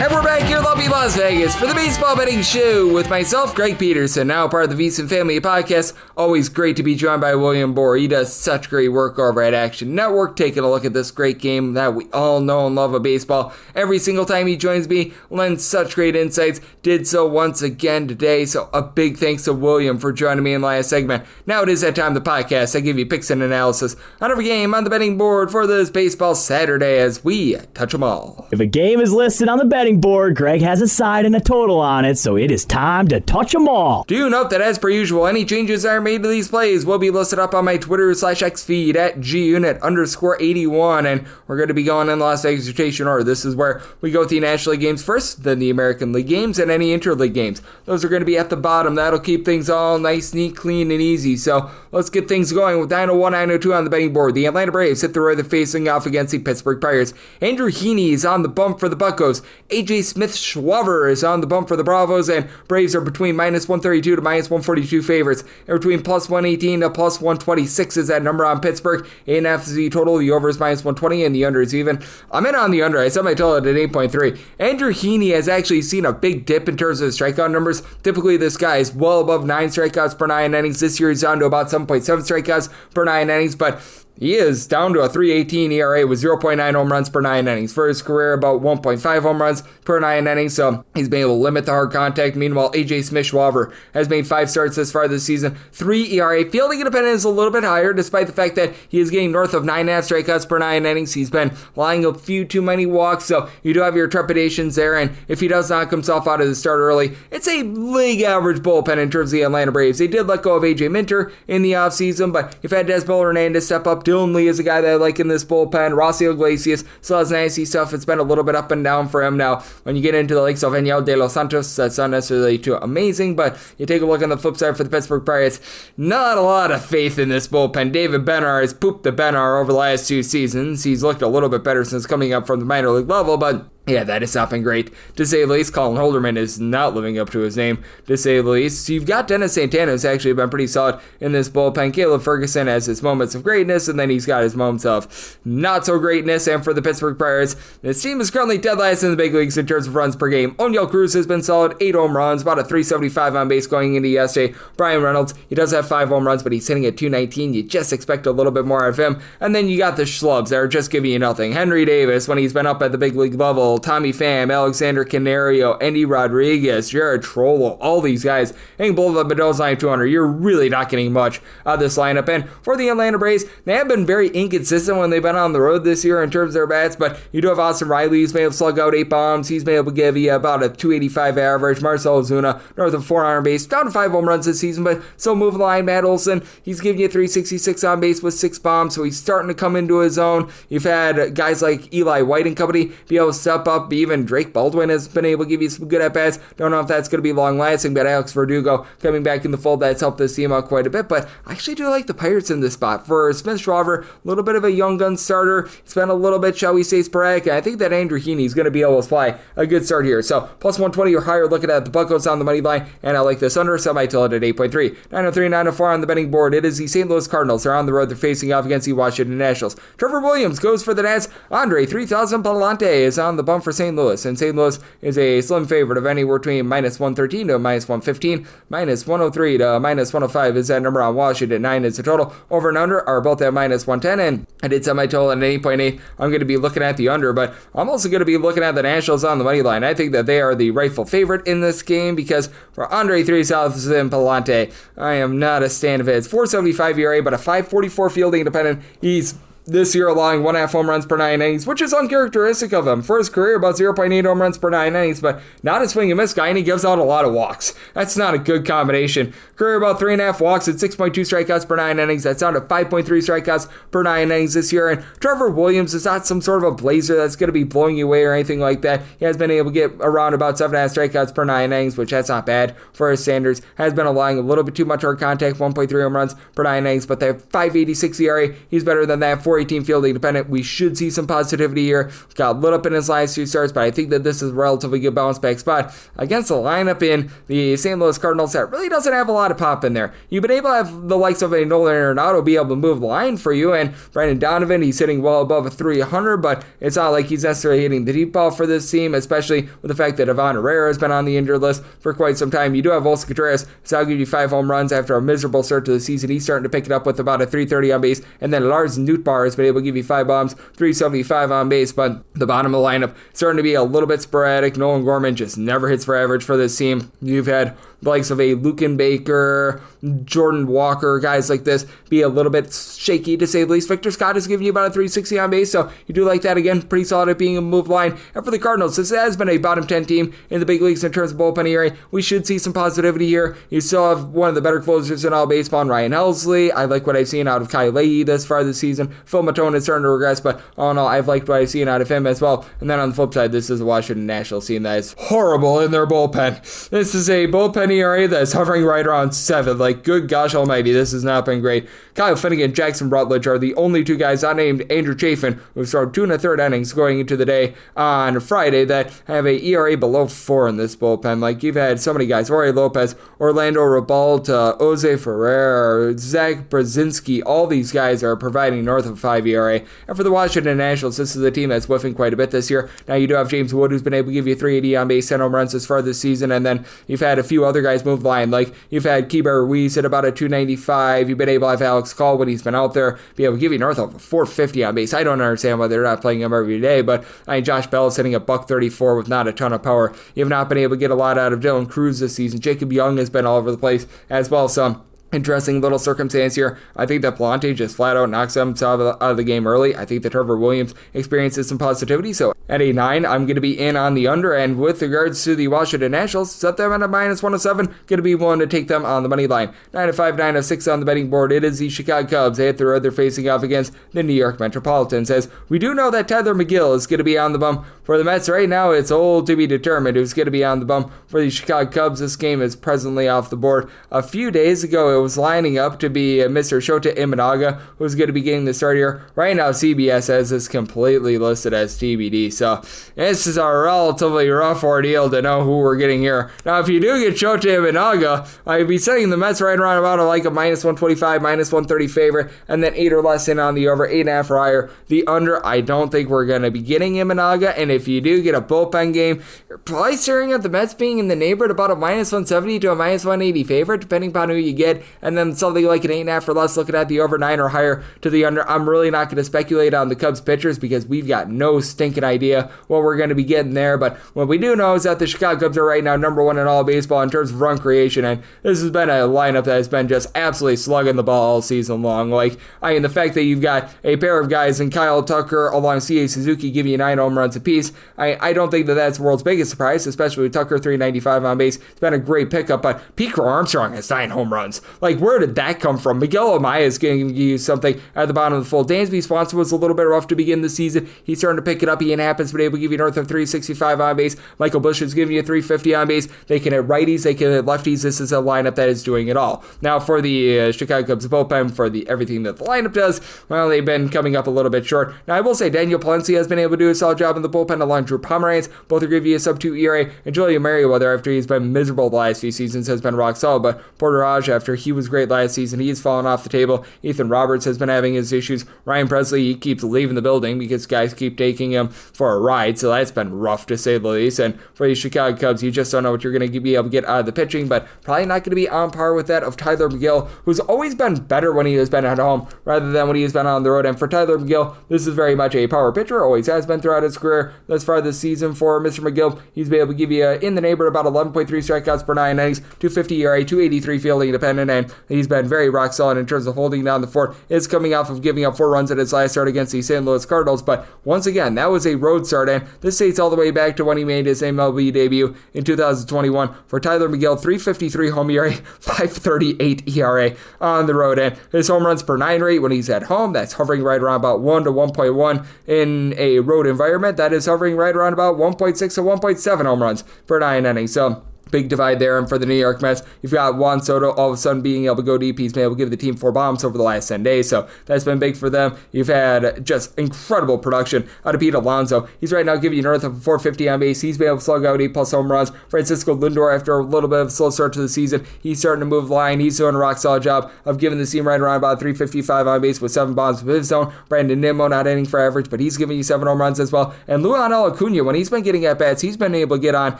And we're back here, MLB Las Vegas for the Baseball Betting Show with myself, Greg Peterson, now part of the VSiN Family Podcast. Always great to be joined by William Boor. He does such great work over at Action Network, taking a look at this great game that we all know and love of baseball. Every single time he joins me, lends such great insights. Did so once again today, so a big thanks to William for joining me in the last segment. Now it is that time of the podcast. I give you picks and analysis on every game on the betting board for this Baseball Saturday as we touch them all. If a game is listed on the betting board, Greg has a side and a total on it, so it is time to touch them all. Do note that as per usual, any changes that are made to these plays will be listed up on my Twitter/X feed at gunit_81, and we're going to be going in the Las Vegas rotation order. This is where we go with the National League games first, then the American League games, and any interleague games. Those are going to be at the bottom. That'll keep things all nice, neat, clean, and easy. So let's get things going with 901, 902 on the betting board. The Atlanta Braves hit the road. They're facing off against the Pittsburgh Pirates. Andrew Heaney is on the bump for the Buccos. AJ Smith-Schwaber is on the bump for the Bravos, and Braves are between minus 132 to minus 142 favorites. And between plus 118 to plus 126 is that number on Pittsburgh. 8.5 is the total. The over is minus 120, and the under is even. I'm in on the under. I set my total at 8.3. Andrew Heaney has actually seen a big dip in terms of strikeout numbers. Typically, this guy is well above 9 strikeouts per 9 innings. This year, he's down to about 7.7 strikeouts per 9 innings, but he is down to a 3.18 ERA with 0.9 home runs per 9 innings. For his career, about 1.5 home runs per 9 innings, so he's been able to limit the hard contact. Meanwhile, AJ Smith-Schwaber has made 5 starts this far this season. 3 ERA. Fielding independence is a little bit higher, despite the fact that he is getting north of 9.5 strikeouts per 9 innings. He's been allowing a few too many walks, so you do have your trepidations there, and if he does knock himself out of the start early, it's a league average bullpen in terms of the Atlanta Braves. They did let go of AJ Minter in the offseason, but you've had Desbel Hernandez step up. Dylan Lee is a guy that I like in this bullpen. Rossi Iglesias still has nasty stuff. It's been a little bit up and down for him. Now, when you get into the likes of Enyel De Los Santos, that's not necessarily too amazing, but you take a look on the flip side for the Pittsburgh Pirates, not a lot of faith in this bullpen. David Benar has pooped the Benar over the last 2 seasons. He's looked a little bit better since coming up from the minor league level, but yeah, that has not been great, to say the least. Colin Holderman is not living up to his name, to say the least. You've got Dennis Santana, who's actually been pretty solid in this bullpen. Caleb Ferguson has his moments of greatness, and then he's got his moments of not-so-greatness. And for the Pittsburgh Pirates, this team is currently dead last in the big leagues in terms of runs per game. Oniel Cruz has been solid, 8 home runs, about a 375 on base going into yesterday. Brian Reynolds, he does have 5 home runs, but he's hitting at 219. You just expect a little bit more out of him. And then you got the schlubs that are just giving you nothing. Henry Davis, when he's been up at the big league level, Tommy Pham, Alexander Canario, Andy Rodriguez, Jared Trollo, all these guys, hitting both of the Bedell's line 200. You're really not getting much out of this lineup. And for the Atlanta Braves, they have been very inconsistent when they've been on the road this year in terms of their bats, but you do have Austin Riley, who's been able to slug out 8 bombs. He's been able to give you about a 285 average. Marcell Ozuna, north of 400 base, down to 5 home runs this season, but still moving the line. Matt Olson, he's giving you 366 on base with 6 bombs, so he's starting to come into his own. You've had guys like Eli White and company be able to step up. Even Drake Baldwin has been able to give you some good at-bats. Don't know if that's going to be long-lasting, but Alex Verdugo coming back in the fold, that's helped this team out quite a bit. But I actually do like the Pirates in this spot. For Smith-Schwaber, a little bit of a young gun starter. He's been a little bit, shall we say, sporadic, and I think that Andrew Heaney is going to be able to supply a good start here. So, plus 120 or higher, looking at the Buccos on the money line, and I like this under, so I might tilt it at 8.3. 903, 904 on the betting board. It is the St. Louis Cardinals. They're on the road. They're facing off against the Washington Nationals. Trevor Williams goes for the Nats. Andre 3000 Palante is on the bump for St. Louis, and St. Louis is a slim favorite of anywhere between minus 113 to minus 115. Minus 103 to minus 105 is that number on Washington. 9 is the total. Over and under are both at minus 110, and I did set my total at 8.8. I'm going to be looking at the under, but I'm also going to be looking at the Nationals on the money line. I think that they are the rightful favorite in this game because for Andre 3000 Palante, I am not a fan of it. It's 4.75 ERA, but a 5.44 fielding independent. He's this year allowing 1.5 home runs per 9 innings, which is uncharacteristic of him. For his career, about 0.8 home runs per 9 innings, but not a swing and miss guy, and he gives out a lot of walks. That's not a good combination. Career about 3.5 walks and 6.2 strikeouts per 9 innings. That's down to 5.3 strikeouts per 9 innings this year. And Trevor Williams is not some sort of a blazer that's going to be blowing you away or anything like that. He has been able to get around about 7.5 strikeouts per 9 innings, which that's not bad for his standards. Has been allowing a little bit too much hard contact, 1.3 home runs per 9 innings, but they have 5.86 ERA. He's better than that. 4 418 fielding dependent. We should see some positivity here. Got lit up in his last 2 starts, but I think that this is a relatively good bounce back spot against a lineup in the St. Louis Cardinals that really doesn't have a lot of pop in there. You've been able to have the likes of a Nolan Arenado be able to move the line for you, and Brandon Donovan, he's hitting well above a 300, but it's not like he's necessarily hitting the deep ball for this team, especially with the fact that Ivan Herrera has been on the injured list for quite some time. You do have Olson Contreras, so I'll give you 5 home runs after a miserable start to the season. He's starting to pick it up with about a 330 on base, and then Lars Nootbaar has been able to give you 5 bombs, 375 on base, but the bottom of the lineup starting to be a little bit sporadic. Nolan Gorman just never hits for average for this team. You've had the likes of a Luken Baker, Jordan Walker, guys like this be a little bit shaky to say the least. Victor Scott is giving you about a 360 on base, so you do like that. Again, pretty solid at being a move line. And for the Cardinals, this has been a bottom 10 team in the big leagues in terms of bullpen ERA. We should see some positivity here. You still have one of the better closers in all baseball, Ryan Helsley. I like what I've seen out of Kyle Leahy this far this season. Phil Matone is starting to regress, but all in all, I've liked what I've seen out of him as well. And then on the flip side, this is a Washington Nationals team that is horrible in their bullpen. This is a bullpen ERA that's hovering right around 7. Like, good gosh almighty, this has not been great. Kyle Finnegan, Jackson Rutledge are the only 2 guys, not named Andrew Chafin, who've thrown 2 1/3 innings going into the day on Friday, that have a ERA below 4 in this bullpen. Like, you've had so many guys, Jorge Lopez, Orlando Rebalta, Jose Ferrer, Zach Brzezinski, all these guys are providing north of 5 ERA. And for the Washington Nationals, this is a team that's whiffing quite a bit this year. Now, you do have James Wood, who's been able to give you 380 on base, 10 home runs as far this season, and then you've had a few other guys move line. Like, you've had Keibert Ruiz at about a 295. You've been able to have Alex Call when he's been out there be able to give you north of a 450 on base. I don't understand why they're not playing him every day, but I mean, Josh Bell is hitting a $134 with not a ton of power. You have not been able to get a lot out of Dylan Cruz this season. Jacob Young has been all over the place as well. So interesting little circumstance here. I think that Palante just flat out knocks him out of the game early. I think that Trevor Williams experiences some positivity. So at a 9, I'm going to be in on the under. And with regards to the Washington Nationals, set them at a -107. Going to be willing to take them on the money line. 9-5, 9-6 on the betting board. It is the Chicago Cubs. They hit the road. They're facing off against the New York Metropolitans. As we do know that Tyler McGill is going to be on the bump for the Mets right now. It's all to be determined who's going to be on the bump for the Chicago Cubs. This game is presently off the board. A few days ago, it was lining up to be Mr. Shota Imanaga, who's going to be getting the start here. Right now, CBS has this completely listed as TBD, so this is a relatively rough ordeal to know who we're getting here. Now, if you do get Shota Imanaga, I'd be setting the Mets right around about like a -125, -130 favorite, and then 8 or less in on the over, 8.5 or higher. The under, I don't think we're going to be getting Imanaga, and if you do get a bullpen game, you're probably staring at the Mets being in the neighborhood about a -170 to a -180 favorite, depending upon who you get, and then something like an 8.5 or less, looking at the over, 9 or higher to the under. I'm really not going to speculate on the Cubs pitchers because we've got no stinking idea what we're going to be getting there, but what we do know is that the Chicago Cubs are right now number 1 in all baseball in terms of run creation, and this has been a lineup that has been just absolutely slugging the ball all season long. Like, I mean, the fact that you've got a pair of guys in Kyle Tucker along C.A. Suzuki giving you 9 home runs apiece, I don't think that that's the world's biggest surprise, especially with Tucker 395 on base. It's been a great pickup, but Pete Crow Armstrong has 9 home runs. Like, where did that come from? Miguel Amaya is going to give you something at the bottom of the fold. Dansby Swanson was a little bit rough to begin the season. He's starting to pick it up. Ian Happens been able to give you north of 365 on base. Michael Busch is giving you 350 on base. They can hit righties, they can hit lefties. This is a lineup that is doing it all. Now, for the Chicago Cubs bullpen, for the everything that the lineup does, well, they've been coming up a little bit short. Now, I will say Daniel Palencia has been able to do a solid job in the bullpen along Drew Pomeranz. Both are giving you a sub-2 ERA. And Julian Merriweather, after he's been miserable the last few seasons, has been rock solid. But Porter Raj, after he was great last season, he's fallen off the table. Ethan Roberts has been having his issues. Ryan Presley, he keeps leaving the building because guys keep taking him for a ride, so that's been rough to say the least. And for the Chicago Cubs, you just don't know what you're going to be able to get out of the pitching, but probably not going to be on par with that of Tyler McGill, who's always been better when he has been at home rather than when he has been on the road. And for Tyler McGill, this is very much a power pitcher, always has been throughout his career. Thus far this season for Mr. McGill, he's been able to give you in the neighborhood about 11.3 strikeouts per 9 innings, 250 ERA, 283 fielding independent, and he's been very rock solid in terms of holding down the fort. It's coming off of giving up 4 runs at his last start against the St. Louis Cardinals, but once again, that was a road start, and this dates all the way back to when he made his MLB debut in 2021. For Tyler McGill, 353 home ERA, 538 ERA on the road, and his home runs per 9 rate when he's at home, that's hovering right around about 1 to 1.1 in a road environment. That is hovering right around about 1.6 to 1.7 home runs per 9 innings. So Big divide there. And for the New York Mets, you've got Juan Soto all of a sudden being able to go deep. He's been able to give the team 4 bombs over the last 10 days, so that's been big for them. You've had just incredible production out of Pete Alonso. He's right now giving you north of 450 on base. He's been able to slug out 8+ home runs. Francisco Lindor, after a little bit of a slow start to the season, he's starting to move the line. He's doing a rock solid job of giving the team right around about 355 on base with 7 bombs of his own. Brandon Nimmo not hitting for average, but he's giving you 7 home runs as well. And Luanel Acuna, when he's been getting at bats, he's been able to get on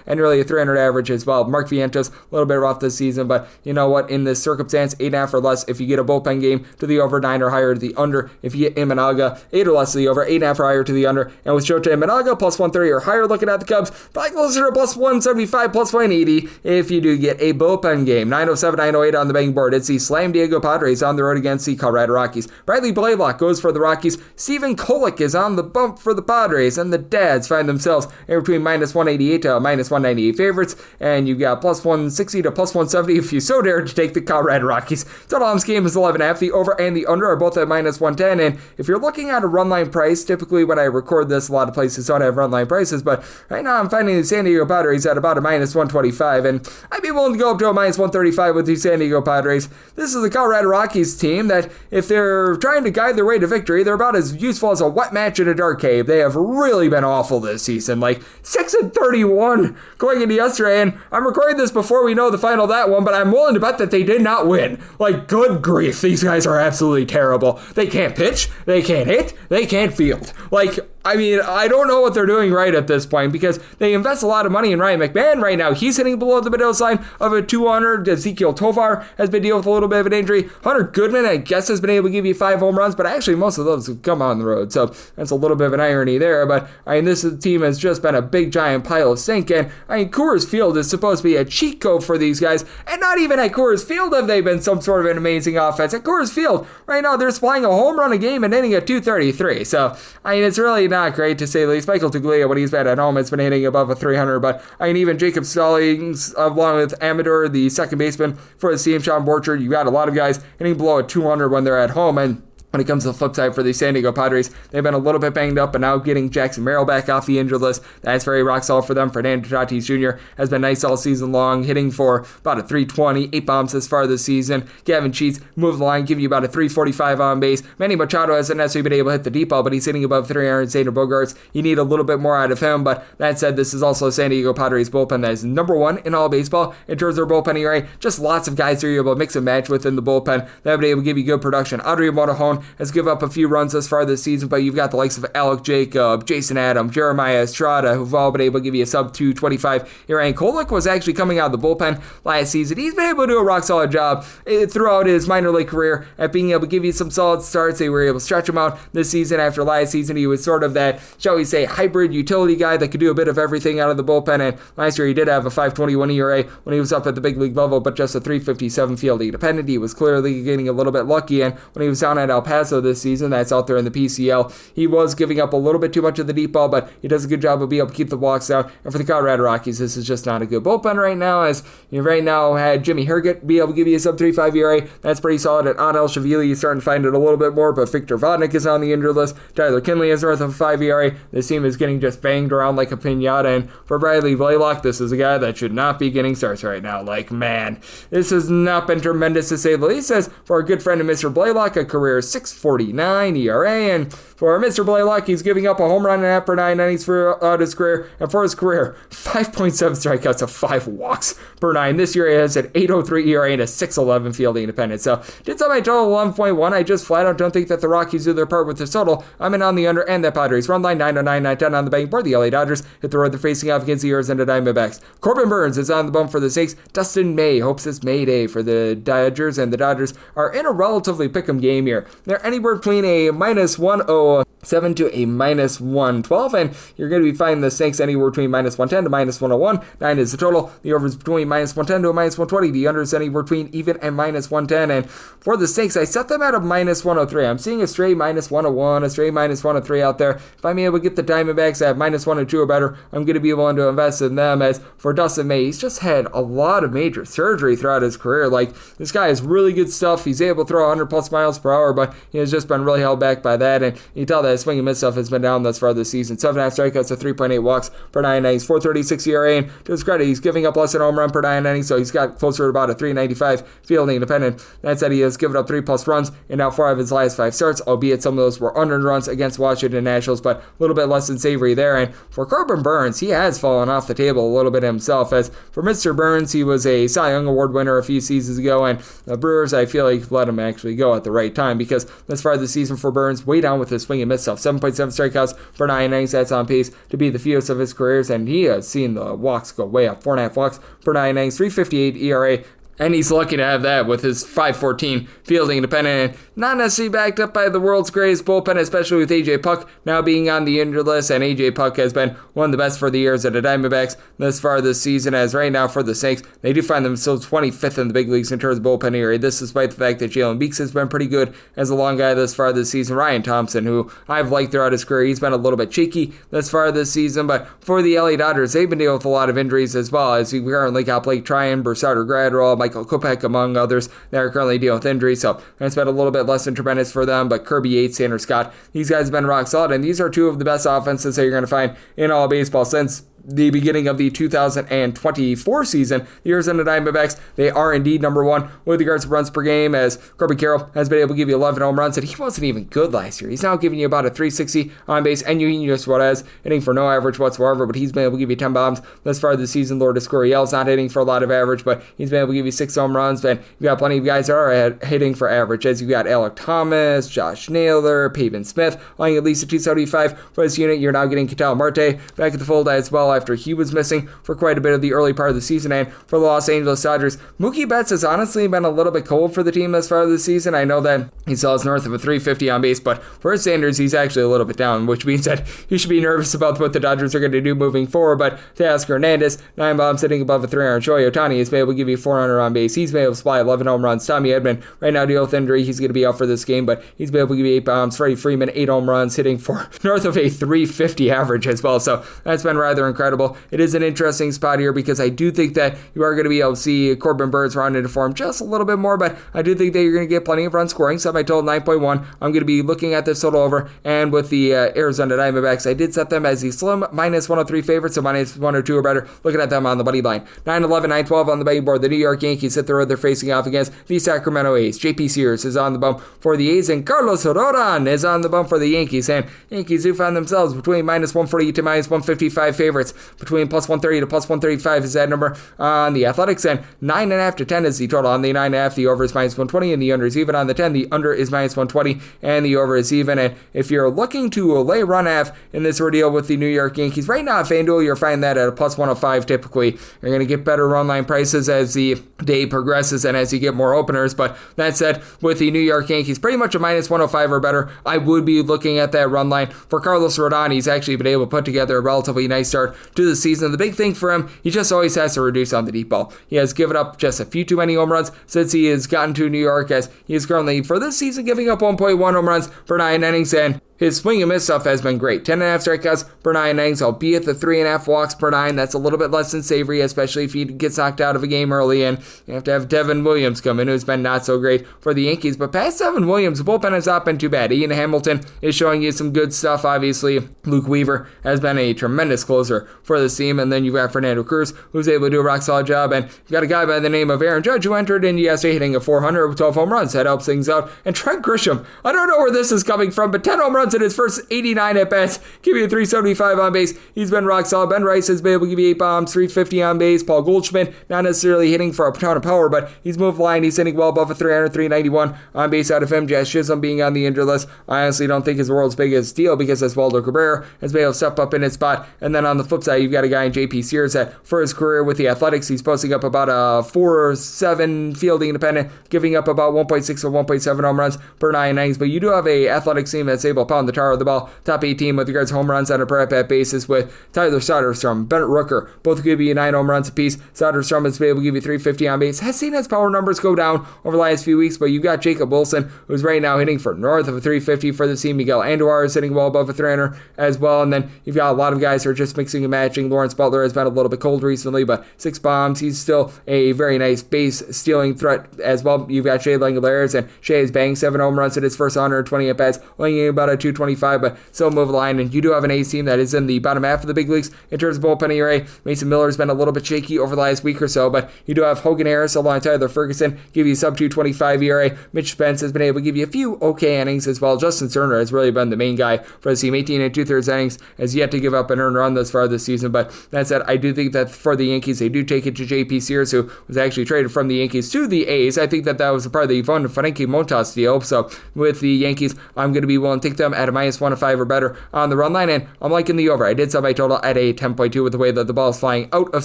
and really a 300 average as well. Mark Vientos, a little bit rough this season, but you know what? In this circumstance, 8.5 or less if you get a bullpen game to the over, 9 or higher to the under. If you get Imanaga, 8 or less to the over, 8.5 or higher to the under. And with Shota Imanaga, plus 130 or higher looking at the Cubs, probably closer to plus 175, plus 180 if you do get a bullpen game. 907, 908 on the betting board. It's the Slam Diego Padres on the road against the Colorado Rockies. Bradley Blaylock goes for the Rockies. Stephen Kolek is on the bump for the Padres, and the Dads find themselves in between minus 188 to minus 198 favorites, and you've got plus 160 to plus 170 if you so dare to take the Colorado Rockies. Total on this game is 11.5. The over and the under are both at minus 110, and if you're looking at a run line price, typically when I record this, a lot of places don't have run line prices, but right now I'm finding the San Diego Padres at about a minus 125, and I'd be willing to go up to a minus 135 with the San Diego Padres. This is the Colorado Rockies team that, if they're trying to guide their way to victory, they're about as useful as a wet match in a dark cave. They have really been awful this season, like 6-31 going into yesterday, and I'm recording this before we know the final of that one, but I'm willing to bet that they did not win. Like, good grief, these guys are absolutely terrible. They can't pitch, they can't hit, they can't field. Like, I mean, I don't know what they're doing right at this point because they invest a lot of money in Ryan McMahon right now. He's hitting below the middle line of a 200. Ezekiel Tovar has been dealing with a little bit of an injury. Hunter Goodman, I guess, has been able to give you 5 home runs, but actually most of those have come on the road. So that's a little bit of an irony there. But I mean, this team has just been a big giant pile of stink. And I mean, Coors Field is supposed to be a cheat code for these guys. And not even at Coors Field have they been some sort of an amazing offense. At Coors Field, right now, they're supplying a home run a game and hitting at 233. So, I mean, it's really not great to say the least. Michael Tuglia, when he's been at home, has been hitting above a 300. But I mean, even Jacob Stallings, along with Amador, the second baseman for the team, Sean Borchard, you got a lot of guys hitting below a 200 when they're at home. And when it comes to the flip side for the San Diego Padres, they've been a little bit banged up, but now getting Jackson Merrill back off the injured list, that's very rock solid for them. Fernando Tatis Jr. has been nice all season long, hitting for about a 320, 8 bombs this far this season. Gavin Sheets moved the line, giving you about a 345 on base. Manny Machado hasn't necessarily been able to hit the deep ball, but he's hitting above 300. Xander Bogaerts, you need a little bit more out of him, but that said, this is also a San Diego Padres bullpen that is number 1 in all baseball in terms of their bullpen ERA. Just lots of guys that you're able to mix and match within the bullpen that have been able to give you good production. Adrian Morejon has given up a few runs thus far this season, but you've got the likes of Alec Jacob, Jason Adams, Jeremiah Estrada, who've all been able to give you a sub 225 ERA. And Kolek was actually coming out of the bullpen last season. He's been able to do a rock solid job throughout his minor league career at being able to give you some solid starts. They were able to stretch him out this season after last season. He was sort of that, shall we say, hybrid utility guy that could do a bit of everything out of the bullpen. And last year he did have a 5.21 ERA when he was up at the big league level, but just a 3.57 fielding dependent. He was clearly getting a little bit lucky, and when he was down at El Paso this season, that's out there in the PCL, he was giving up a little bit too much of the deep ball, but he does a good job of being able to keep the walks down. And for the Colorado Rockies, this is just not a good bullpen right now, as you right now had Jimmy Herget be able to give you a sub 3.5 ERA. That's pretty solid. At Adel Shavili, you're starting to find it a little bit more, but Victor Vodnik is on the injured list. Tyler Kinley is north of a 5 ERA. This team is getting just banged around like a piñata, and for Bradley Blaylock, this is a guy that should not be getting starts right now. Like, man, this has not been tremendous to say the least, as for our good friend of Mr. Blaylock, a career 6.49 ERA, and for Mr. Blaylock, he's giving up a home run and a half per 9 innings throughout his career, and for his career, 5.7 strikeouts to 5 walks per 9. This year he has an 8.03 ERA and a 6.11 fielding independent. So, did some my total 11.1. I just flat out don't think that the Rockies do their part with this total. I'm in on the under and that Padres run line 909, 910 on the betting board. The LA Dodgers hit the road they're facing off against the Arizona Diamondbacks. Corbin Burns is on the bump for the Snakes. Dustin May hopes it's May Day for the Dodgers, and the Dodgers are in a relatively pick'em game here. They're anywhere between a minus 107 to a minus 112, and you're going to be finding the Snakes anywhere between minus 110 to minus 101. 9 is the total. The over is between minus 110 to a minus 120. The under is anywhere between even and minus 110. And for the Snakes, I set them at a minus 103. I'm seeing a straight minus 101, a straight minus 103 out there. If I'm able to get the Diamondbacks at minus 102 or better, I'm going to be willing to invest in them. As for Dustin May, he's just had a lot of major surgery throughout his career. Like, this guy has really good stuff. He's able to throw 100 plus miles per hour, but he has just been really held back by that. And you tell that swing and miss stuff has been down thus far this season. 7.5 strikeouts to 3.8 walks per 9 innings, 4.36 ERA, and to his credit, he's giving up less than a home run per 9 innings, so he's got closer to about a 3.95 fielding independent. That said, he has given up 3+ runs in now 4 of his last 5 starts, albeit some of those were unearned runs against Washington Nationals, but a little bit less than savory there. And for Corbin Burnes, he has fallen off the table a little bit himself, as for Mr. Burnes, he was a Cy Young Award winner a few seasons ago, and the Brewers, I feel like, let him actually go at the right time, because as far as the season for Burnes, way down with his swing and miss stuff. 7.7 strikeouts per 9 innings, that's on pace to be the fewest of his careers, and he has seen the walks go way up. 4.5 walks per 9 innings, 3.58 ERA, and he's lucky to have that with his 5.14 fielding independent, and not necessarily backed up by the world's greatest bullpen, especially with A.J. Puck now being on the injured list, and A.J. Puck has been one of the best for the years at the Diamondbacks thus far this season, as right now for the Snakes, they do find themselves 25th in the big leagues in terms of bullpen area. This despite the fact that Jalen Beeks has been pretty good as a long guy thus far this season. Ryan Thompson, who I've liked throughout his career, he's been a little bit cheeky thus far this season, but for the LA Dodgers, they've been dealing with a lot of injuries as well, as we currently got Blake Tryon, Brusardo Graterol, Michael Kopech, among others that are currently dealing with injuries, so that's been a little bit less than tremendous for them, but Kirby Yates, Tanner Scott, these guys have been rock solid, and these are two of the best offenses that you're going to find in all baseball since the beginning of the 2024 season. The Arizona Diamondbacks, they are indeed number one with regards to runs per game, as Corbin Carroll has been able to give you 11 home runs, and he wasn't even good last year. He's now giving you about a 360 on base, and Eugenio Suarez hitting for no average whatsoever, but he's been able to give you 10 bombs thus far this season. Lourdes Gurriel's not hitting for a lot of average, but he's been able to give you 6 home runs, and you've got plenty of guys that are hitting for average, as you've got Alec Thomas, Josh Naylor, Pavin Smith, laying at least a 275 for this unit. You're now getting Ketel Marte back at the fold as well after he was missing for quite a bit of the early part of the season. And for the Los Angeles Dodgers, Mookie Betts has honestly been a little bit cold for the team as far as the season. I know that he sells north of a 350 on base, but for his standards, he's actually a little bit down, which means that you should be nervous about what the Dodgers are going to do moving forward. But Teoscar Hernandez, 9 bombs hitting above a 300. Shohei Ohtani has been able to give you 400 on base. He's been able to supply 11 home runs. Tommy Edman, right now dealing with injury, he's going to be out for this game, but he's been able to give you 8 bombs. Freddie Freeman, 8 home runs, hitting for north of a 350 average as well. So that's been rather incredible. It is an interesting spot here, because I do think that you are going to be able to see Corbin Burnes round into form just a little bit more, but I do think that you're going to get plenty of run scoring. So I told 9.1. I'm going to be looking at this total over, and with the Arizona Diamondbacks, I did set them as the slim minus 103 favorites, so minus 102 or better. Looking at them on the money line. 9-11, 9-12 on the betting board. The New York Yankees hit the road. They're facing off against the Sacramento A's. JP Sears is on the bump for the A's, and Carlos Rodon is on the bump for the Yankees, and Yankees do find themselves between minus 140 to minus 155 favorites, between plus 130 to plus 135 is that number on the Athletics, and 9.5 to 10 is the total. On the 9.5, the over is minus 120, and the under is even. On the 10, the under is minus 120, and the over is even. And if you're looking to lay run half in this ordeal with the New York Yankees, right now at FanDuel, you're finding that at a plus 105 typically. You're going to get better run line prices as the day progresses and as you get more openers, but that said, with the New York Yankees, pretty much a minus 105 or better, I would be looking at that run line. For Carlos Rodon, he's actually been able to put together a relatively nice start to the season. The big thing for him, he just always has to reduce on the deep ball. He has given up just a few too many home runs since he has gotten to New York, as he is currently, for this season, giving up 1.1 home runs per 9 innings, and his swing and miss stuff has been great. 10.5 strikeouts per 9 innings, albeit the 3.5 walks per 9. That's a little bit less than savory, especially if he gets knocked out of a game early, and you have to have Devin Williams come in, who's been not so great for the Yankees. But past Devin Williams, the bullpen has not been too bad. Ian Hamilton is showing you some good stuff, obviously. Luke Weaver has been a tremendous closer for this team, and then you've got Fernando Cruz, who's able to do a rock-solid job, and you've got a guy by the name of Aaron Judge, who entered in yesterday hitting a 400 with 12 home runs. That helps things out. And Trent Grisham, I don't know where this is coming from, but 10 home runs in his first 89 at-bats, give you a 375 on base. He's been rock solid. Ben Rice has been able to give you 8 bombs, 350 on base. Paul Goldschmidt, not necessarily hitting for a ton of power, but he's moved line. He's hitting well above a 300, 391 on base out of him. Jazz Chisholm being on the injured list, I honestly don't think is the world's biggest deal, because Oswaldo Cabrera has been able to step up in his spot. And then on the flip side, you've got a guy in JP Sears that, for his career with the Athletics, he's posting up about a 4.7 fielding independent, giving up about 1.6 or 1.7 home runs per 9 innings. But you do have a Athletics team that's able to pound the tar of the ball. Top 18 with regards to home runs on a per at-bat basis, with Tyler Soderstrom, Bennett Rooker, both give you 9 home runs apiece. Soderstrom has been able to give you 350 on base. Has seen his power numbers go down over the last few weeks, but you've got Jacob Wilson, who's right now hitting for north of a 350 for the team. Miguel Andujar is hitting well above a 300 as well, and then you've got a lot of guys who are just mixing and matching. Lawrence Butler has been a little bit cold recently, but 6 bombs. He's still a very nice base stealing threat as well. You've got Shea Langolaris, and Shea is banging 7 home runs in his first 120 at-bats, laying in about a 225, but still move the line. And you do have an A's team that is in the bottom half of the big leagues in terms of bullpen ERA. Mason Miller's been a little bit shaky over the last week or so, but you do have Hogan Harris alongside Tyler Ferguson, give you sub 225 ERA. Mitch Spence has been able to give you a few okay innings as well. Justin Turner has really been the main guy for the team. 18 and 2/3 innings, has yet to give up an earned run thus far this season. But that said, I do think that for the Yankees, they do take it to JP Sears, who was actually traded from the Yankees to the A's. I think that was a part of the Frankie Montas deal. So with the Yankees, I'm going to be willing to take them at a -105 or better on the run line, and I'm liking the over. I did set my total at a 10.2 with the way that the ball is flying out of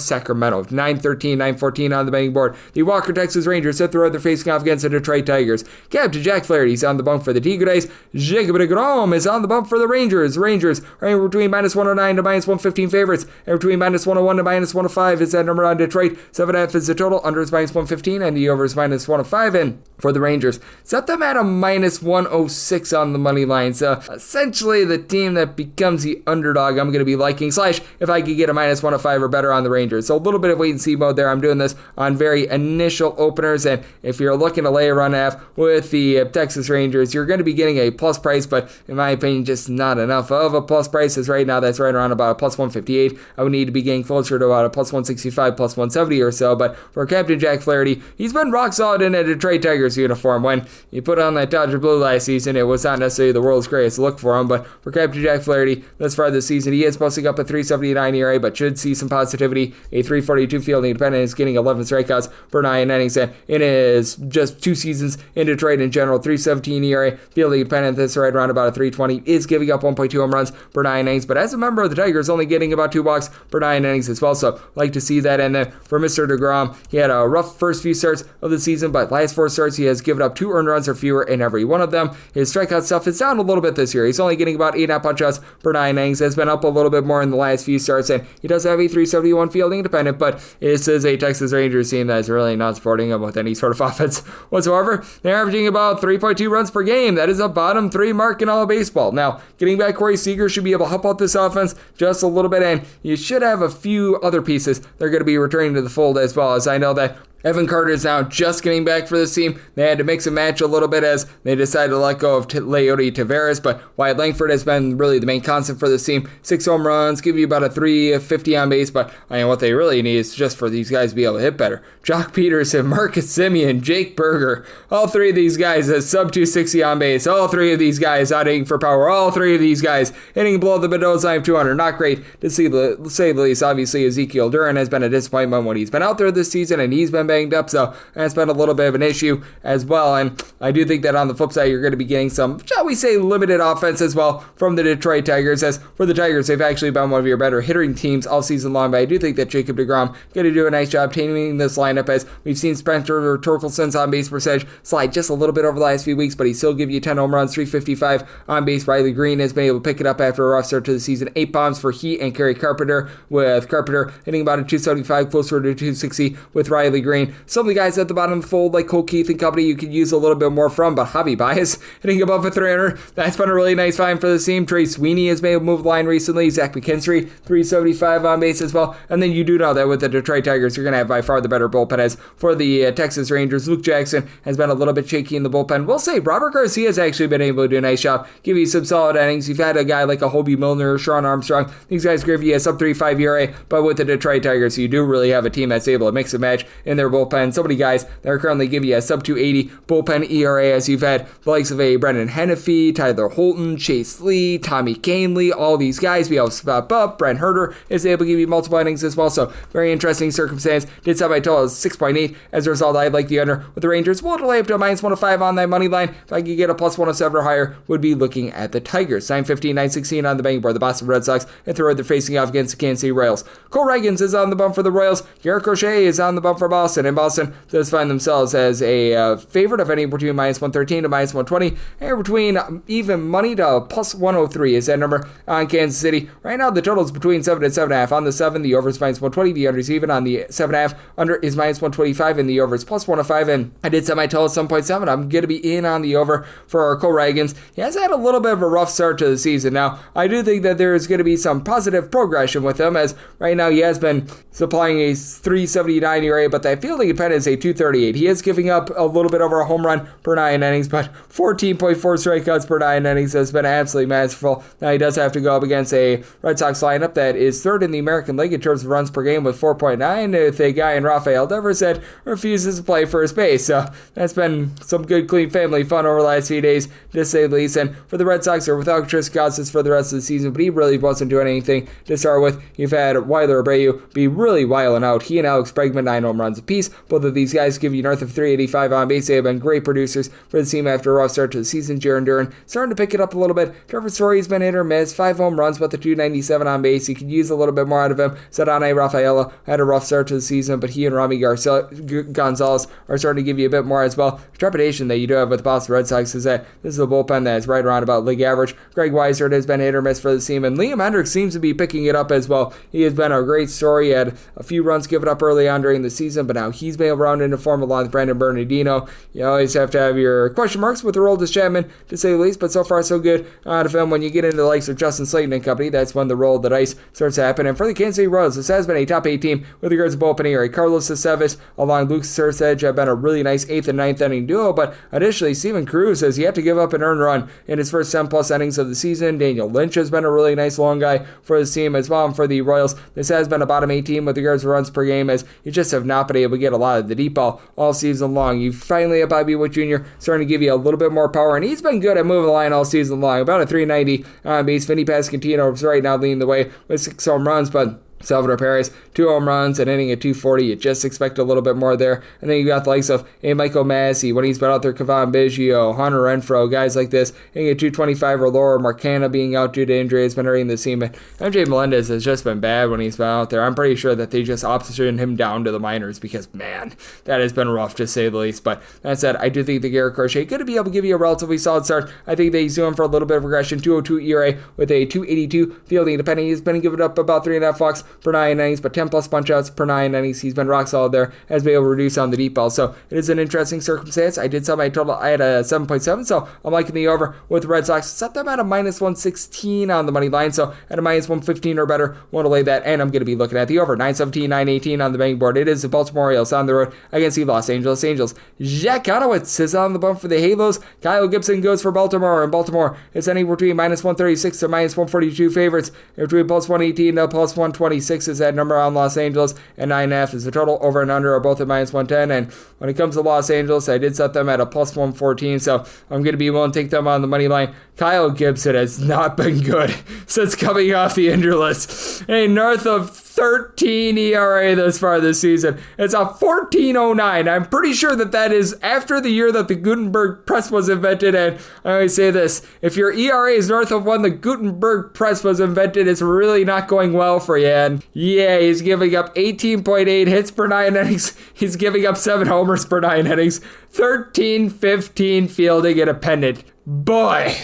Sacramento. 9-13, 9-14 on the betting board. The Walker Texas Rangers hit the road. They're facing off against the Detroit Tigers. Captain Jack Flaherty's on the bump for the Tigres. Jacob deGrom is on the bump for the Rangers. Rangers are in between -109 to -115 favorites, and between -101 to -105 is that number on Detroit. 7.5 is the total. Under is -115, and the over is -105. And for the Rangers, set them at a -106 on the money line. So essentially, the team that becomes the underdog, I'm going to be liking. Slash, if I could get a -105 or better on the Rangers. So a little bit of wait and see mode there. I'm doing this on very initial openers, and if you're looking to lay a run half with the Texas Rangers, you're going to be getting a plus price, but in my opinion, just not enough of a plus price, as right now that's right around about a +158. I would need to be getting closer to about a +165, +170 or so. But for Captain Jack Flaherty, he's been rock solid in a Detroit Tigers uniform. When you put on that Dodger blue last season, it was not necessarily the world's greatest look for him, but for Captain Jack Flaherty, thus far this season, he is posting up a 3.79 ERA, but should see some positivity. A 3.42 fielding independent is getting 11 strikeouts per 9 innings, and in his just 2 seasons in Detroit in general, 3.17 ERA, fielding independent, that's right around about a 3.20, is giving up 1.2 home runs per 9 innings, but as a member of the Tigers, only getting about 2 walks per 9 innings as well, so like to see that. And then for Mr. deGrom, he had a rough first few starts of the season, but last 4 starts, he has given up 2 earned runs or fewer in every one of them. His strikeout stuff is down a little bit this year. He's only getting about 8.5 punch-outs per 9 innings, has been up a little bit more in the last few starts, and he does have a 3.71 fielding independent, but this is a Texas Rangers team that is really not supporting him with any sort of offense whatsoever. They're averaging about 3.2 runs per game. That is a bottom 3 mark in all of baseball. Now, getting back Corey Seager should be able to help out this offense just a little bit, and you should have a few other pieces they're going to be returning to the fold as well, as I know that Evan Carter is now just getting back for this team. They had to mix and match a little bit as they decided to let go of Leody Taveras, but Wyatt Langford has been really the main constant for this team. 6 home runs, give you about a 350 on base, but I mean, what they really need is just for these guys to be able to hit better. Jock Peterson, Marcus Semien, Jake Berger, all 3 of these guys at sub 260 on base. All 3 of these guys out hitting for power. All 3 of these guys hitting below the Mendoza line of 200. Not great to say the least. Obviously, Ezekiel Duran has been a disappointment when he's been out there this season, and he's been banged up, so that's been a little bit of an issue as well. And I do think that on the flip side, you're going to be getting some, shall we say, limited offense as well from the Detroit Tigers. As for the Tigers, they've actually been one of your better hitting teams all season long, but I do think that Jacob deGrom going to do a nice job taming this lineup, as we've seen Spencer Torkelson's on base percentage slide just a little bit over the last few weeks, but he still give you 10 home runs, 355 on base. Riley Green has been able to pick it up after a rough start to the season. 8 bombs for he and Kerry Carpenter, with Carpenter hitting about a 275, closer to 260 with Riley Green. Some of the guys at the bottom of the fold, like Cole Keith and company, you could use a little bit more from, but Javi Baez hitting above a 300. That's been a really nice find for the team. Trey Sweeney has been able to move the line recently. Zach McKinstry, 375 on base as well. And then you do know that with the Detroit Tigers, you're going to have by far the better bullpen. As for the Texas Rangers, Luke Jackson has been a little bit shaky in the bullpen. We'll say Robert Garcia has actually been able to do a nice job, give you some solid innings. You've had a guy like a Hobie Milner, Sean Armstrong. These guys give you a sub-3.5 ERA, but with the Detroit Tigers, you do really have a team that's able to mix and match in their bullpen. So many guys that are currently giving you a sub-280 bullpen ERA, as you've had the likes of a Brendan Hennefy, Tyler Holton, Chase Lee, Tommy Canley, all these guys be able to step up. Brent Herter is able to give you multiple innings as well, so very interesting circumstance. Did set my total as 6.8. As a result, I'd like the under with the Rangers. We'll delay up to a -105 on that money line. If I could get a +107 or higher, would be looking at the Tigers. 9:15, 9:16 on the betting board. The Boston Red Sox and third, they're facing off against the Kansas City Royals. Cole Reagans is on the bump for the Royals. Garrett Crochet is on the bump for Boston, and Boston does find themselves as a favorite of any between -113 to -120, and between even money to +103 is that number on Kansas City. Right now, the total is between 7 and 7.5. On the 7, the over is -120, the under is even. On the 7.5, under is -125, and the over is +105. And I did set my total at 7.7. I'm going to be in on the over for Cole Reagans. He has had a little bit of a rough start to the season. Now, I do think that there is going to be some positive progression with him, as right now he has been supplying a 3.79 ERA, but that fielding independence a 238. He is giving up a little bit over a home run per 9 innings, but 14.4 strikeouts per 9 innings has been absolutely masterful. Now he does have to go up against a Red Sox lineup that is third in the American League in terms of runs per game with 4.9, with a guy in Rafael Devers that refuses to play first base. So that's been some good, clean family fun over the last few days, to say the least. And for the Red Sox, they're without Chris Casas for the rest of the season, but he really wasn't doing anything to start with. You've had Weiler Abreu be really wiling out. He and Alex Bregman, 9 home runs apiece. Both of these guys give you north of 385 on base. They have been great producers for the team after a rough start to the season. Jaron Duran starting to pick it up a little bit. Trevor Story's been hit or miss. 5 home runs, but the 297 on base. You could use a little bit more out of him. Sedane Rafaela had a rough start to the season, but he and Rami Gonzalez are starting to give you a bit more as well. The trepidation that you do have with the Boston Red Sox is that this is a bullpen that is right around about league average. Greg Weissert has been hit or miss for the team, and Liam Hendricks seems to be picking it up as well. He has been a great story. He had a few runs given up early on during the season, but now he's been around into form along with Brandon Bernardino. You always have to have your question marks with Aroldis Chapman, to say the least, but so far so good out of him. When you get into the likes of Justin Slayton and company, that's when the roll of the dice starts to happen. And for the Kansas City Royals, this has been a top 8 team with regards to bullpen area. Carlos Aceves along Luke Sursedge have been a really nice 8th and 9th inning duo, but additionally, Steven Cruz has yet to give up an earned run in his first 10-plus innings of the season. Daniel Lynch has been a really nice long guy for this team as well. And for the Royals, this has been a bottom 8 team with regards to runs per game, as you just have not been able to get a lot of the deep ball all season long. You finally have Bobby Witt Jr. starting to give you a little bit more power, and he's been good at moving the line all season long. About a 390 on base. Vinny Pasquantino is right now leading the way with 6 home runs, but Salvador Perez, 2 home runs, and hitting at 240. You just expect a little bit more there. And then you got the likes of Michael Massey, when he's been out there, Kevon Biggio, Hunter Renfroe, guys like this, hitting at 225 or lower. Marcana being out due to injury has been hurting the team. And MJ Melendez has just been bad when he's been out there. I'm pretty sure that they just optioned him down to the minors because, man, that has been rough to say the least. But that said, I do think the Garrett Crochet could be able to give you a relatively solid start. I think that he's doing for a little bit of regression. 202 ERA with a 282 fielding independent. He's been giving up about 3.5 walks per 9 innings, but 10 plus punch outs per 9 innings. He's been rock solid there, has been able to reduce on the deep ball. So it is an interesting circumstance. I did sell my total. I had a 7.7, so I'm liking the over with the Red Sox. Set them at a minus 116 on the money line, so at a minus 115 or better, want to lay that, and I'm going to be looking at the over. 917, 918 on the betting board. It is the Baltimore Orioles on the road against the Los Angeles Angels. Jack Conowitz is on the bump for the Halos. Kyle Gibson goes for Baltimore, and Baltimore is anywhere between minus 136 to minus 142 favorites. Between plus 118 to plus 126 is that number on Los Angeles, and 9.5 is the total. Over and under are both at minus 110, and when it comes to Los Angeles, I did set them at a plus 114, so I'm going to be willing to take them on the money line. Kyle Gibson has not been good since coming off the injury list. A north of 13 ERA thus far this season. It's a 14.09. I'm pretty sure that is after the year that the Gutenberg press was invented, and I always say this, if your ERA is north of when the Gutenberg press was invented, it's really not going well for you. And yeah, he's giving up 18.8 hits per 9 innings. He's giving up 7 homers per 9 innings. 13-15 fielding independent. Boy,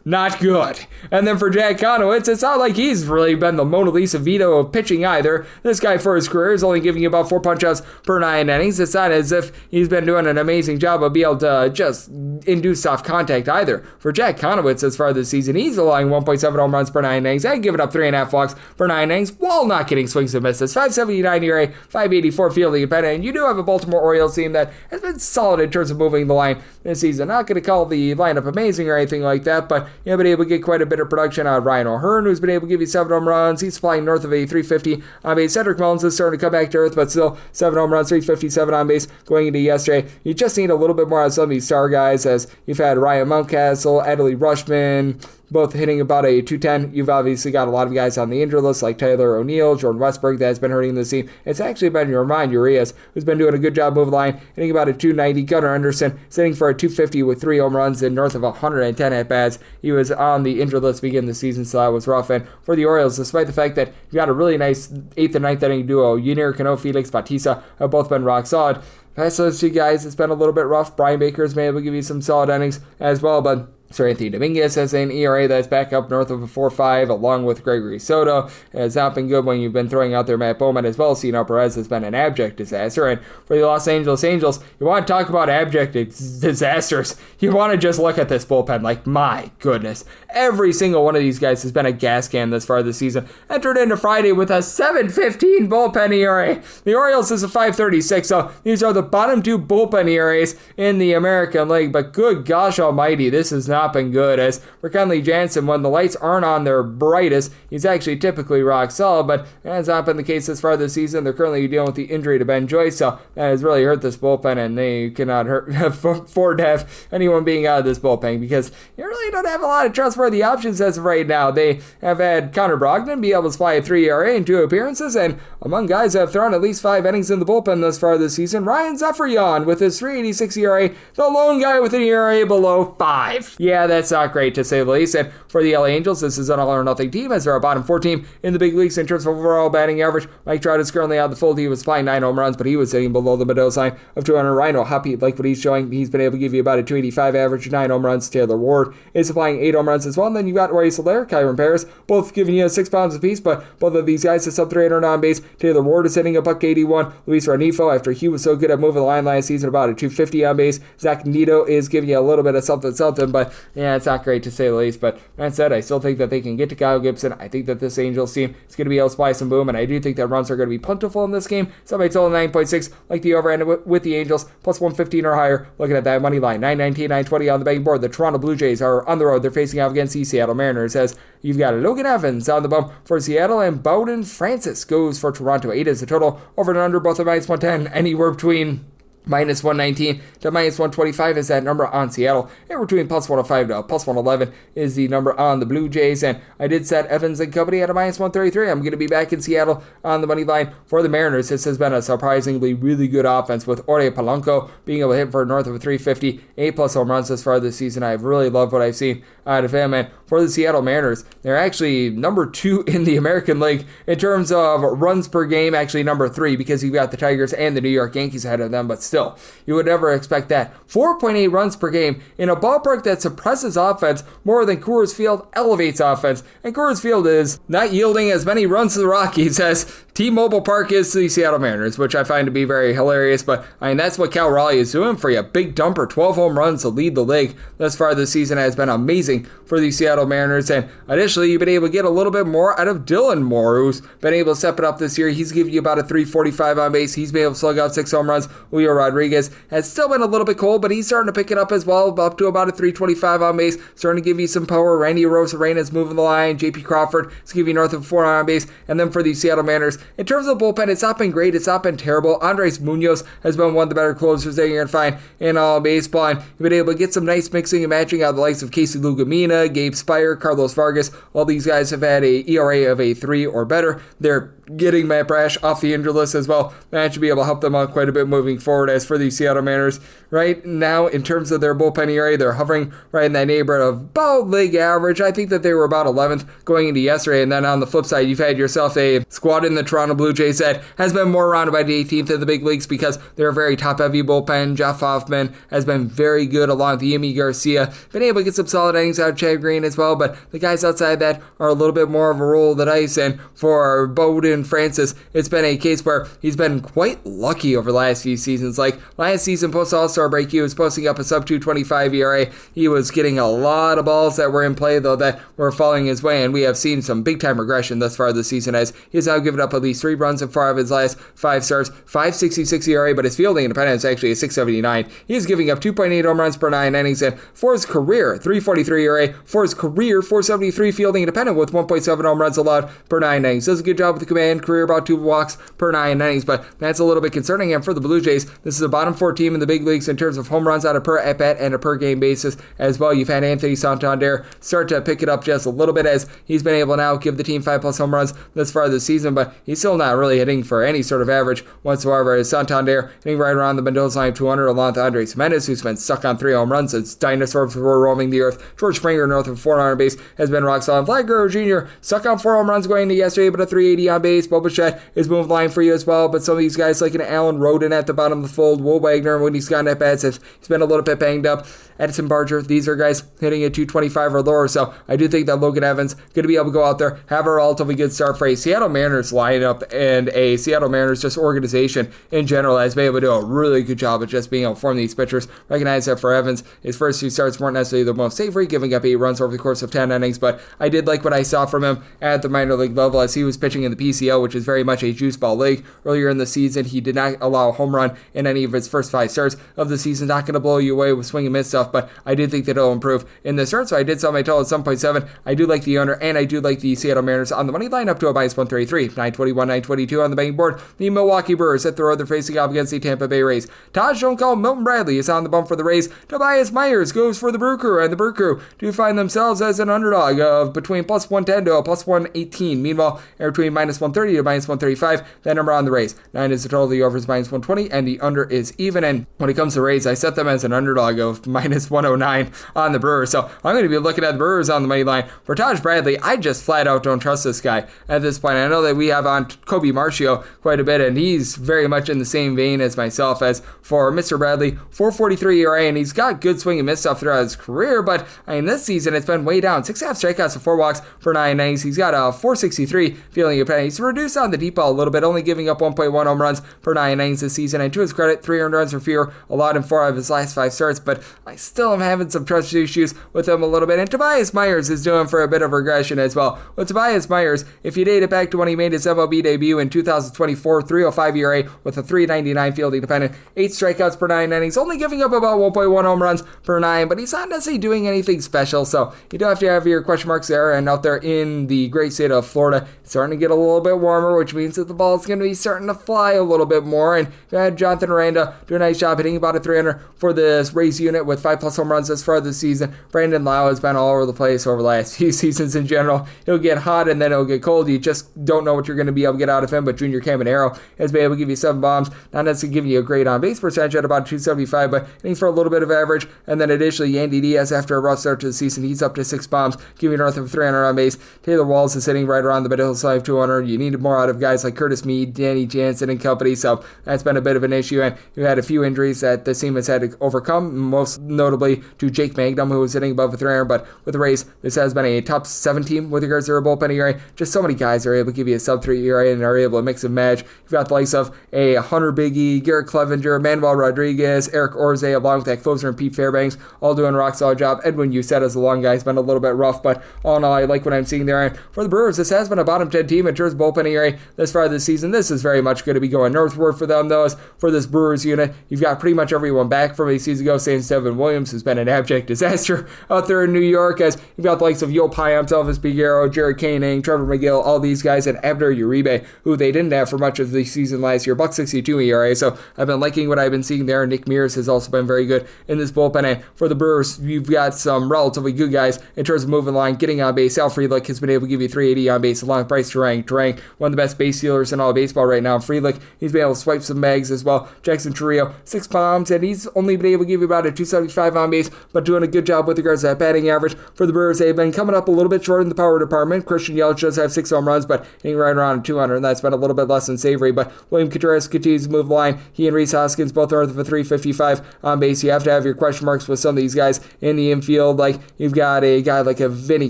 not good. And then for Jack Conowitz, it's not like he's really been the Mona Lisa Vito of pitching either. This guy for his career is only giving you about 4 punch-outs per 9 innings. It's not as if he's been doing an amazing job of being able to just induce soft contact either. For Jack Conowitz, as far as this season, he's allowing 1.7 home runs per 9 innings and giving up 3.5 walks per 9 innings while not getting swings and misses. 5.79 ERA, 5.84 fielding independent. And you do have a Baltimore Orioles team that has been solid in terms of moving the line this season. Not going to call the lineup amazing or anything like that, but you've been able to get quite a bit of production out of Ryan O'Hearn, who's been able to give you 7 home runs. He's flying north of a 350 on base. Cedric Mullins is starting to come back to earth, but still 7 home runs, 357 on base going into yesterday. You just need a little bit more out of some of these star guys, as you've had Ryan Mountcastle, Adley Rushman, both hitting about a 210. You've obviously got a lot of guys on the injured list like Tyler O'Neill, Jordan Westberg, that has been hurting the team. It's actually been Roman Urias, who's been doing a good job moving the line, hitting about a 290. Gunnar Anderson sitting for a 250 with 3 home runs and north of 110 at-bats. He was on the injured list to begin the season, so that was rough. And for the Orioles, despite the fact that you got a really nice 8th and 9th inning duo, Yunier Cano, Felix Bautista have both been rock solid. Past those two guys, it's been a little bit rough. Brian Baker's been able to give you some solid innings as well, but Seranthony Dominguez has an ERA that's back up north of a 4.5, along with Gregory Soto. It has not been good when you've been throwing out there Matt Bowman as well. Cino Perez has been an abject disaster. And for the Los Angeles Angels, you want to talk about abject disasters. You want to just look at this bullpen like, my goodness. Every single one of these guys has been a gas can this far this season. Entered into Friday with a 7.15 bullpen ERA. The Orioles is a 5.36, so these are the bottom two bullpen ERAs in the American League. But good gosh almighty, this is not been good, as for Kenley Jansen, when the lights aren't on their brightest, he's actually typically rock solid, but that has not been the case this far this season. They're currently dealing with the injury to Ben Joyce, so that has really hurt this bullpen, and they cannot afford to have anyone being out of this bullpen, because you really don't have a lot of trustworthy options as of right now. They have had Connor Brogdon be able to supply a 3 ERA in 2 appearances, and among guys that have thrown at least 5 innings in the bullpen thus far this season, Ryan Zefrian with his 3.86 ERA, the lone guy with an ERA below 5. Yeah, that's not great to say the least. And for the LA Angels, this is an all-or-nothing team, as they're a bottom 4 team in the big leagues in terms of overall batting average. Mike Trout is currently out of the fold. He was supplying 9 home runs, but he was sitting below the Mendoza line of 200. Rhino Hoppy, like what he's showing, he's been able to give you about a 285 average, 9 home runs. Taylor Ward is supplying 8 home runs as well. And then you've got Roy Soler, Kyron Paris, both giving you 6 pounds apiece, but both of these guys are sub 300 on base. Taylor Ward is hitting a $181. Luis Renifo, after he was so good at moving the line last season, about a 250 on base. Zach Nito is giving you a little bit of something, but yeah, it's not great to say the least. But that said, I still think that they can get to Kyle Gibson. I think that this Angels team is going to be able to supply some boom, and I do think that runs are going to be plentiful in this game. Somebody told 9.6, like the over end with the Angels, plus 115 or higher. Looking at that money line, 919, 920 on the betting board. The Toronto Blue Jays are on the road. They're facing off against the Seattle Mariners, as you've got Logan Evans on the bump for Seattle, and Bowden Francis goes for Toronto. 8 is the total. Over and under, both at minus 110, anywhere between minus 119 to minus 125 is that number on Seattle. And between plus 105 to plus 111 is the number on the Blue Jays. And I did set Evans and company at a minus 133. I'm going to be back in Seattle on the money line for the Mariners. This has been a surprisingly really good offense, with Ore Polanco being able to hit for north of a 350, 8 plus home runs this far this season. I've really loved what I've seen out of him. And for the Seattle Mariners, they're actually number 2 in the American League in terms of runs per game, actually number 3, because you've got the Tigers and the New York Yankees ahead of them, but still, you would never expect that. 4.8 runs per game in a ballpark that suppresses offense more than Coors Field elevates offense. And Coors Field is not yielding as many runs to the Rockies as T-Mobile Park is to the Seattle Mariners, which I find to be very hilarious. But I mean, that's what Cal Raleigh is doing for you. Big dumper, 12 home runs to lead the league thus far this season has been amazing for the Seattle Mariners. And additionally, you've been able to get a little bit more out of Dylan Moore, who's been able to step it up this year. He's giving you about a 345 on base. He's been able to slug out 6 home runs. Julio Rodriguez has still been a little bit cold, but he's starting to pick it up as well, up to about a 325 on base, starting to give you some power. Randy Arozarena is moving the line. JP Crawford is giving you north of 4 on base. And then for the Seattle Mariners, in terms of bullpen, it's not been great. It's not been terrible. Andres Munoz has been one of the better closers that you're going to find in all baseball. And you've been able to get some nice mixing and matching out of the likes of Casey Lugumina, Gabe Spire, Carlos Vargas. All these guys have had a ERA of a 3 or better. They're getting Matt Brash off the injured list as well. That should be able to help them out quite a bit moving forward. As for the Seattle Mariners, right now, in terms of their bullpen ERA, they're hovering right in that neighborhood of about league average. I think that they were about 11th going into yesterday. And then on the flip side, you've had yourself a squad in the Toronto Blue Jays that has been more around about 18th in the big leagues because they're a very top-heavy bullpen. Jeff Hoffman has been very good along with Yimi Garcia. Been able to get some solid innings out of Chad Green as well, but the guys outside that are a little bit more of a roll of the dice. And for Bowden Francis, it's been a case where he's been quite lucky over the last few seasons. Like last season, post All-Star break, he was posting up a sub 225 ERA. He was getting a lot of balls that were in play, though, that were falling his way, and we have seen some big-time regression thus far this season, as he's now given up at least 3 runs in 4 of his last 5 starts, 5.66 ERA, but his fielding independence is actually a 6.79. He's giving up 2.8 home runs per 9 innings, and for his career, 3.43 ERA. For his career, 4.73 fielding independent with 1.7 home runs allowed per 9 innings. Does a good job with the command, career about 2 walks per 9 innings, but that's a little bit concerning. And for the Blue Jays, this is a bottom 4 team in the big leagues in terms of home runs on a per at-bat and a per game basis as well. You've had Anthony Santander start to pick it up just a little bit, as he's been able to now give the team 5+ home runs this far this season, but he's still not really hitting for any sort of average whatsoever. As Santander hitting right around the Mendoza line of 200, along with Andres Menez, who's been stuck on 3 home runs since dinosaurs were roaming the earth. George Springer, north of 400 base, has been rock solid. Vlad Guerrero Jr. stuck on 4 home runs going into yesterday, but a 380 on base. base. Bo Bichette is moving line for you as well, but some of these guys like an Alan Roden at the bottom of the fold, Will Wagner, when he's gotten at bats, he's been a little bit banged up. Edison Barger, these are guys hitting at 225 or lower, so I do think that Logan Evans going to be able to go out there, have a relatively good start for a Seattle Mariners lineup and a Seattle Mariners just organization in general has been able to do a really good job of just being able to form these pitchers. Recognize that for Evans, his first 2 starts weren't necessarily the most savory, giving up 8 runs over the course of 10 innings, but I did like what I saw from him at the minor league level as he was pitching in the PCL, which is very much a juice ball league. Earlier in the season, he did not allow a home run in any of his first 5 starts of the season. Not going to blow you away with swing and miss stuff, but I do think that it'll improve in this turn, so I did sell my total at 7.7. I do like the under, and I do like the Seattle Mariners on the money line up to a minus 133, 921, 922 on the betting board. The Milwaukee Brewers at the road, they're facing off against the Tampa Bay Rays. Taj don't call Milton Bradley is on the bump for the Rays. Tobias Myers goes for the Brew Crew, and the Brew Crew do find themselves as an underdog of between plus 110 to a plus 118. Meanwhile, between minus 130 to minus 135, that number on the Rays. 9 is the total, the over is minus 120, and the under is even. And when it comes to Rays, I set them as an underdog of minus 109 on the Brewers. So I'm going to be looking at the Brewers on the money line. For Taj Bradley, I just flat out don't trust this guy at this point. I know that we have on Kobe Marcio quite a bit, and he's very much in the same vein as myself. As for Mr. Bradley, 4.43 ERA, and he's got good swing and miss stuff throughout his career, but this season it's been way down. 6.5 strikeouts and 4 walks for 9 innings. He's got a 4.63 feeling of penny. He's reduced on the deep ball a little bit, only giving up 1.1 home runs per 9 innings this season, and to his credit, 3 earned runs or fewer, allowed in 4 out of his last 5 starts, but I still am having some trust issues with him a little bit. And Tobias Myers is doing for a bit of regression as well. With Tobias Myers, if you date it back to when he made his MLB debut in 2024, 3.05 ERA with a 3.99 fielding dependent, 8 strikeouts per 9 innings, only giving up about 1.1 home runs per 9, but he's not necessarily doing anything special, so you do have to have your question marks there. And out there in the great state of Florida, it's starting to get a little bit warmer, which means that the ball is going to be starting to fly a little bit more. And you had Jonathan Aranda do a nice job hitting about a 300 for this Rays unit with 5+ home runs thus far this season. Brandon Lau has been all over the place over the last few seasons in general. He'll get hot and then it'll get cold. You just don't know what you're going to be able to get out of him. But Junior Caminero has been able to give you 7 bombs, not necessarily giving you a great on-base percentage at about 275, but hitting for a little bit of average. And then additionally, Yandy Diaz, after a rough start to the season, he's up to 6 bombs, giving you north of 300 on base. Taylor Walls is hitting right around the middle side of 200. You needed more out of guys like Curtis Mead, Danny Jansen, and company, so that's been a bit of an issue. And you had a few injuries that the team has had to overcome, most notably to Jake Magnum, who was hitting above a 300. But with the Rays, this has been a top 7 team with regards to their bullpen ERA. Just so many guys are able to give you a sub-3 ERA and are able to mix and match. You've got the likes of a Hunter Biggie, Garrett Clevenger, Manuel Rodriguez, Eric Orze, along with that closer and Pete Fairbanks, all doing a rock solid job. Edwin Uceta as the long guy has been a little bit rough, but all in all, I like what I'm seeing there. And for the Brewers, this has been a bottom 10 team in terms of bullpen ERA this far this season. This is very much going to be going northward for them, though. As for this Brewers unit, you've got pretty much everyone back from a season ago, saying Devin Williams has been an abject disaster out there in New York, as you've got the likes of Yo Payamps, Elvis Figueroa, Jared Koenig, Trevor McGill, all these guys, and Abner Uribe, who they didn't have for much of the season last year, .62 ERA. So I've been liking what I've been seeing there. Nick Mears has also been very good in this bullpen. And for the Brewers, you've got some relatively good guys in terms of moving line, getting on base. Al Friedlich has been able to give you 380 on base, along with Bryce Terang. Terang, one of the best base stealers in all of baseball right now. Friedlich, he's been able to swipe some bags as well. Jackson Chourio, 6 bombs, and he's only been able to give you about a 275 on base, but doing a good job with regards to that batting average. For the Brewers, they've been coming up a little bit short in the power department. Christian Yelich does have 6 home runs, but hitting right around 200, and that's been a little bit less than savory. But William Contreras continues to move the line. He and Rhys Hoskins both north of a 355 on base. You have to have your question marks with some of these guys in the infield. Like you've got a guy like a Vinny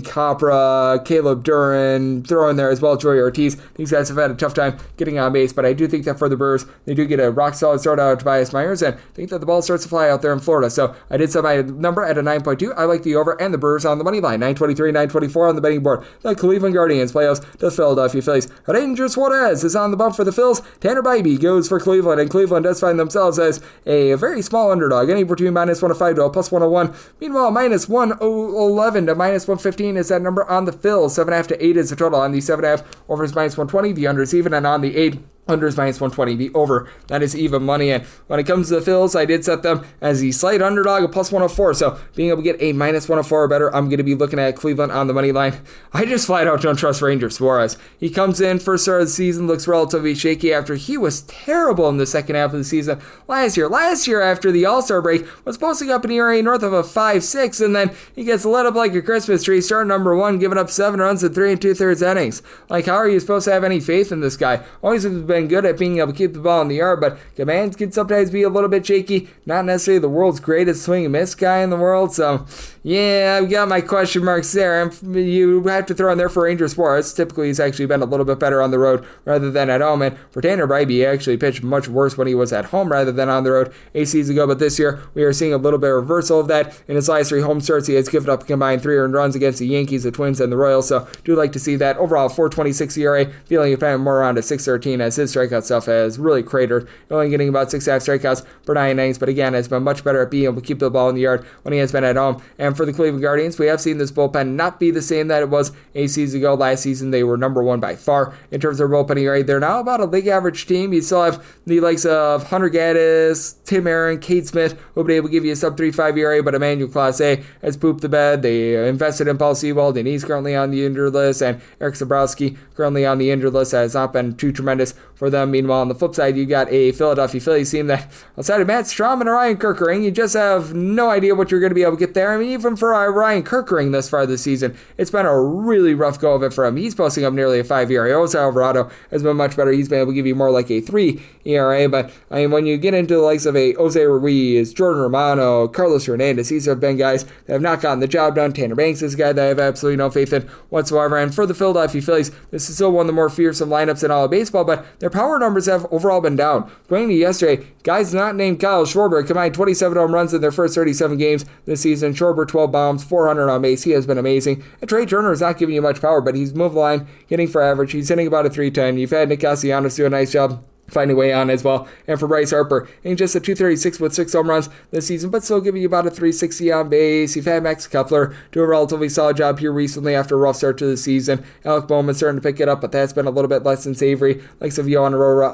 Capra, Caleb Duran, throw in there as well, Joey Ortiz. These guys have had a tough time getting on base, but I do think that for the Brewers, they do get a rock solid start out of Tobias Myers, and I think that the ball starts to fly out there in Florida. So I did set my number at a 9.2. I like the over and the Brewers on the money line. 923, 924 on the betting board. The Cleveland Guardians playoffs, the Philadelphia Phillies. Ranger Suarez is on the bump for the Phils. Tanner Bybee goes for Cleveland, and Cleveland does find themselves as a very small underdog, anywhere between minus 105 to a plus 101. Meanwhile, minus 111 to minus 115 is that number on the Phils. 7.5 to 8 is the total on the 7.5. Over is minus 120. The under is even, and on the 8, Under is -120. The over, that is even money. And when it comes to the Phils, I did set them as the slight underdog of +104. So being able to get a -104 or better, I'm going to be looking at Cleveland on the money line. I just flat out don't trust Ranger Suarez. He comes in, first start of the season, looks relatively shaky after he was terrible in the second half of the season last year. Last year, after the All-Star break, was posting up an ERA north of a 5.6, and then he gets lit up like a Christmas tree, starting number one, giving up 7 runs in 3 2/3 innings. Like, how are you supposed to have any faith in this guy? Always has been good at being able to keep the ball in the yard, but commands can sometimes be a little bit shaky. Not necessarily the world's greatest swing and miss guy in the world, so yeah, I've got my question marks there. And you have to throw in there for Ranger Suarez. Typically, he's actually been a little bit better on the road rather than at home, and for Tanner Bybee, he actually pitched much worse when he was at home rather than on the road 8 seasons ago, but this year, we are seeing a little bit of reversal of that. In his last 3 home starts, he has given up a combined 3 earned runs against the Yankees, the Twins, and the Royals, so do like to see that. Overall, 4.26 ERA, feeling more around a 6.13 as his strikeout stuff has really cratered, only getting about 6.5 strikeouts per 9 innings, but again, has been much better at being able to keep the ball in the yard when he has been at home. And for the Cleveland Guardians, we have seen this bullpen not be the same that it was 8 seasons ago. Last season, they were number one by far in terms of bullpen ERA. They're now about a league average team. You still have the likes of Hunter Gaddis, Tim Aaron, Cade Smith, who will be able to give you a sub-3.5 ERA, but Emmanuel Clase has pooped the bed. They invested in Paul Sewald, and he's currently on the injured list, and Eric Zabrowski currently on the injured list. That has not been too tremendous for them. Meanwhile, on the flip side, you got a Philadelphia Phillies team that, outside of Matt Strom and Ryan Kerkering, you just have no idea what you're going to be able to get there. I mean, even for Ryan Kerkering thus far this season, it's been a really rough go of it for him. He's posting up nearly a 5 ERA. Jose Alvarado has been much better. He's been able to give you more like a 3 ERA, but I mean, when you get into the likes of a Jose Ruiz, Jordan Romano, Carlos Hernandez, these have been guys that have not gotten the job done. Tanner Banks is a guy that I have absolutely no faith in whatsoever. And for the Philadelphia Phillies, this is still one of the more fearsome lineups in all of baseball, but their power numbers have overall been down. Going to yesterday, guys not named Kyle Schwarber combined 27 home runs in their first 37 games this season. Schwarber 12 bombs, 400 on base. He has been amazing. And Trey Turner is not giving you much power, but he's moved the line, hitting for average. He's hitting about a 310. You've had Nick Castellanos do a nice job finding a way on as well. And for Bryce Harper, in just a 236 with 6 home runs this season, but still giving you about a 360 on base. You've had Max Kepler do a relatively solid job here recently after a rough start to the season. Alec Bowman starting to pick it up, but that's been a little bit less than savory. Like Savio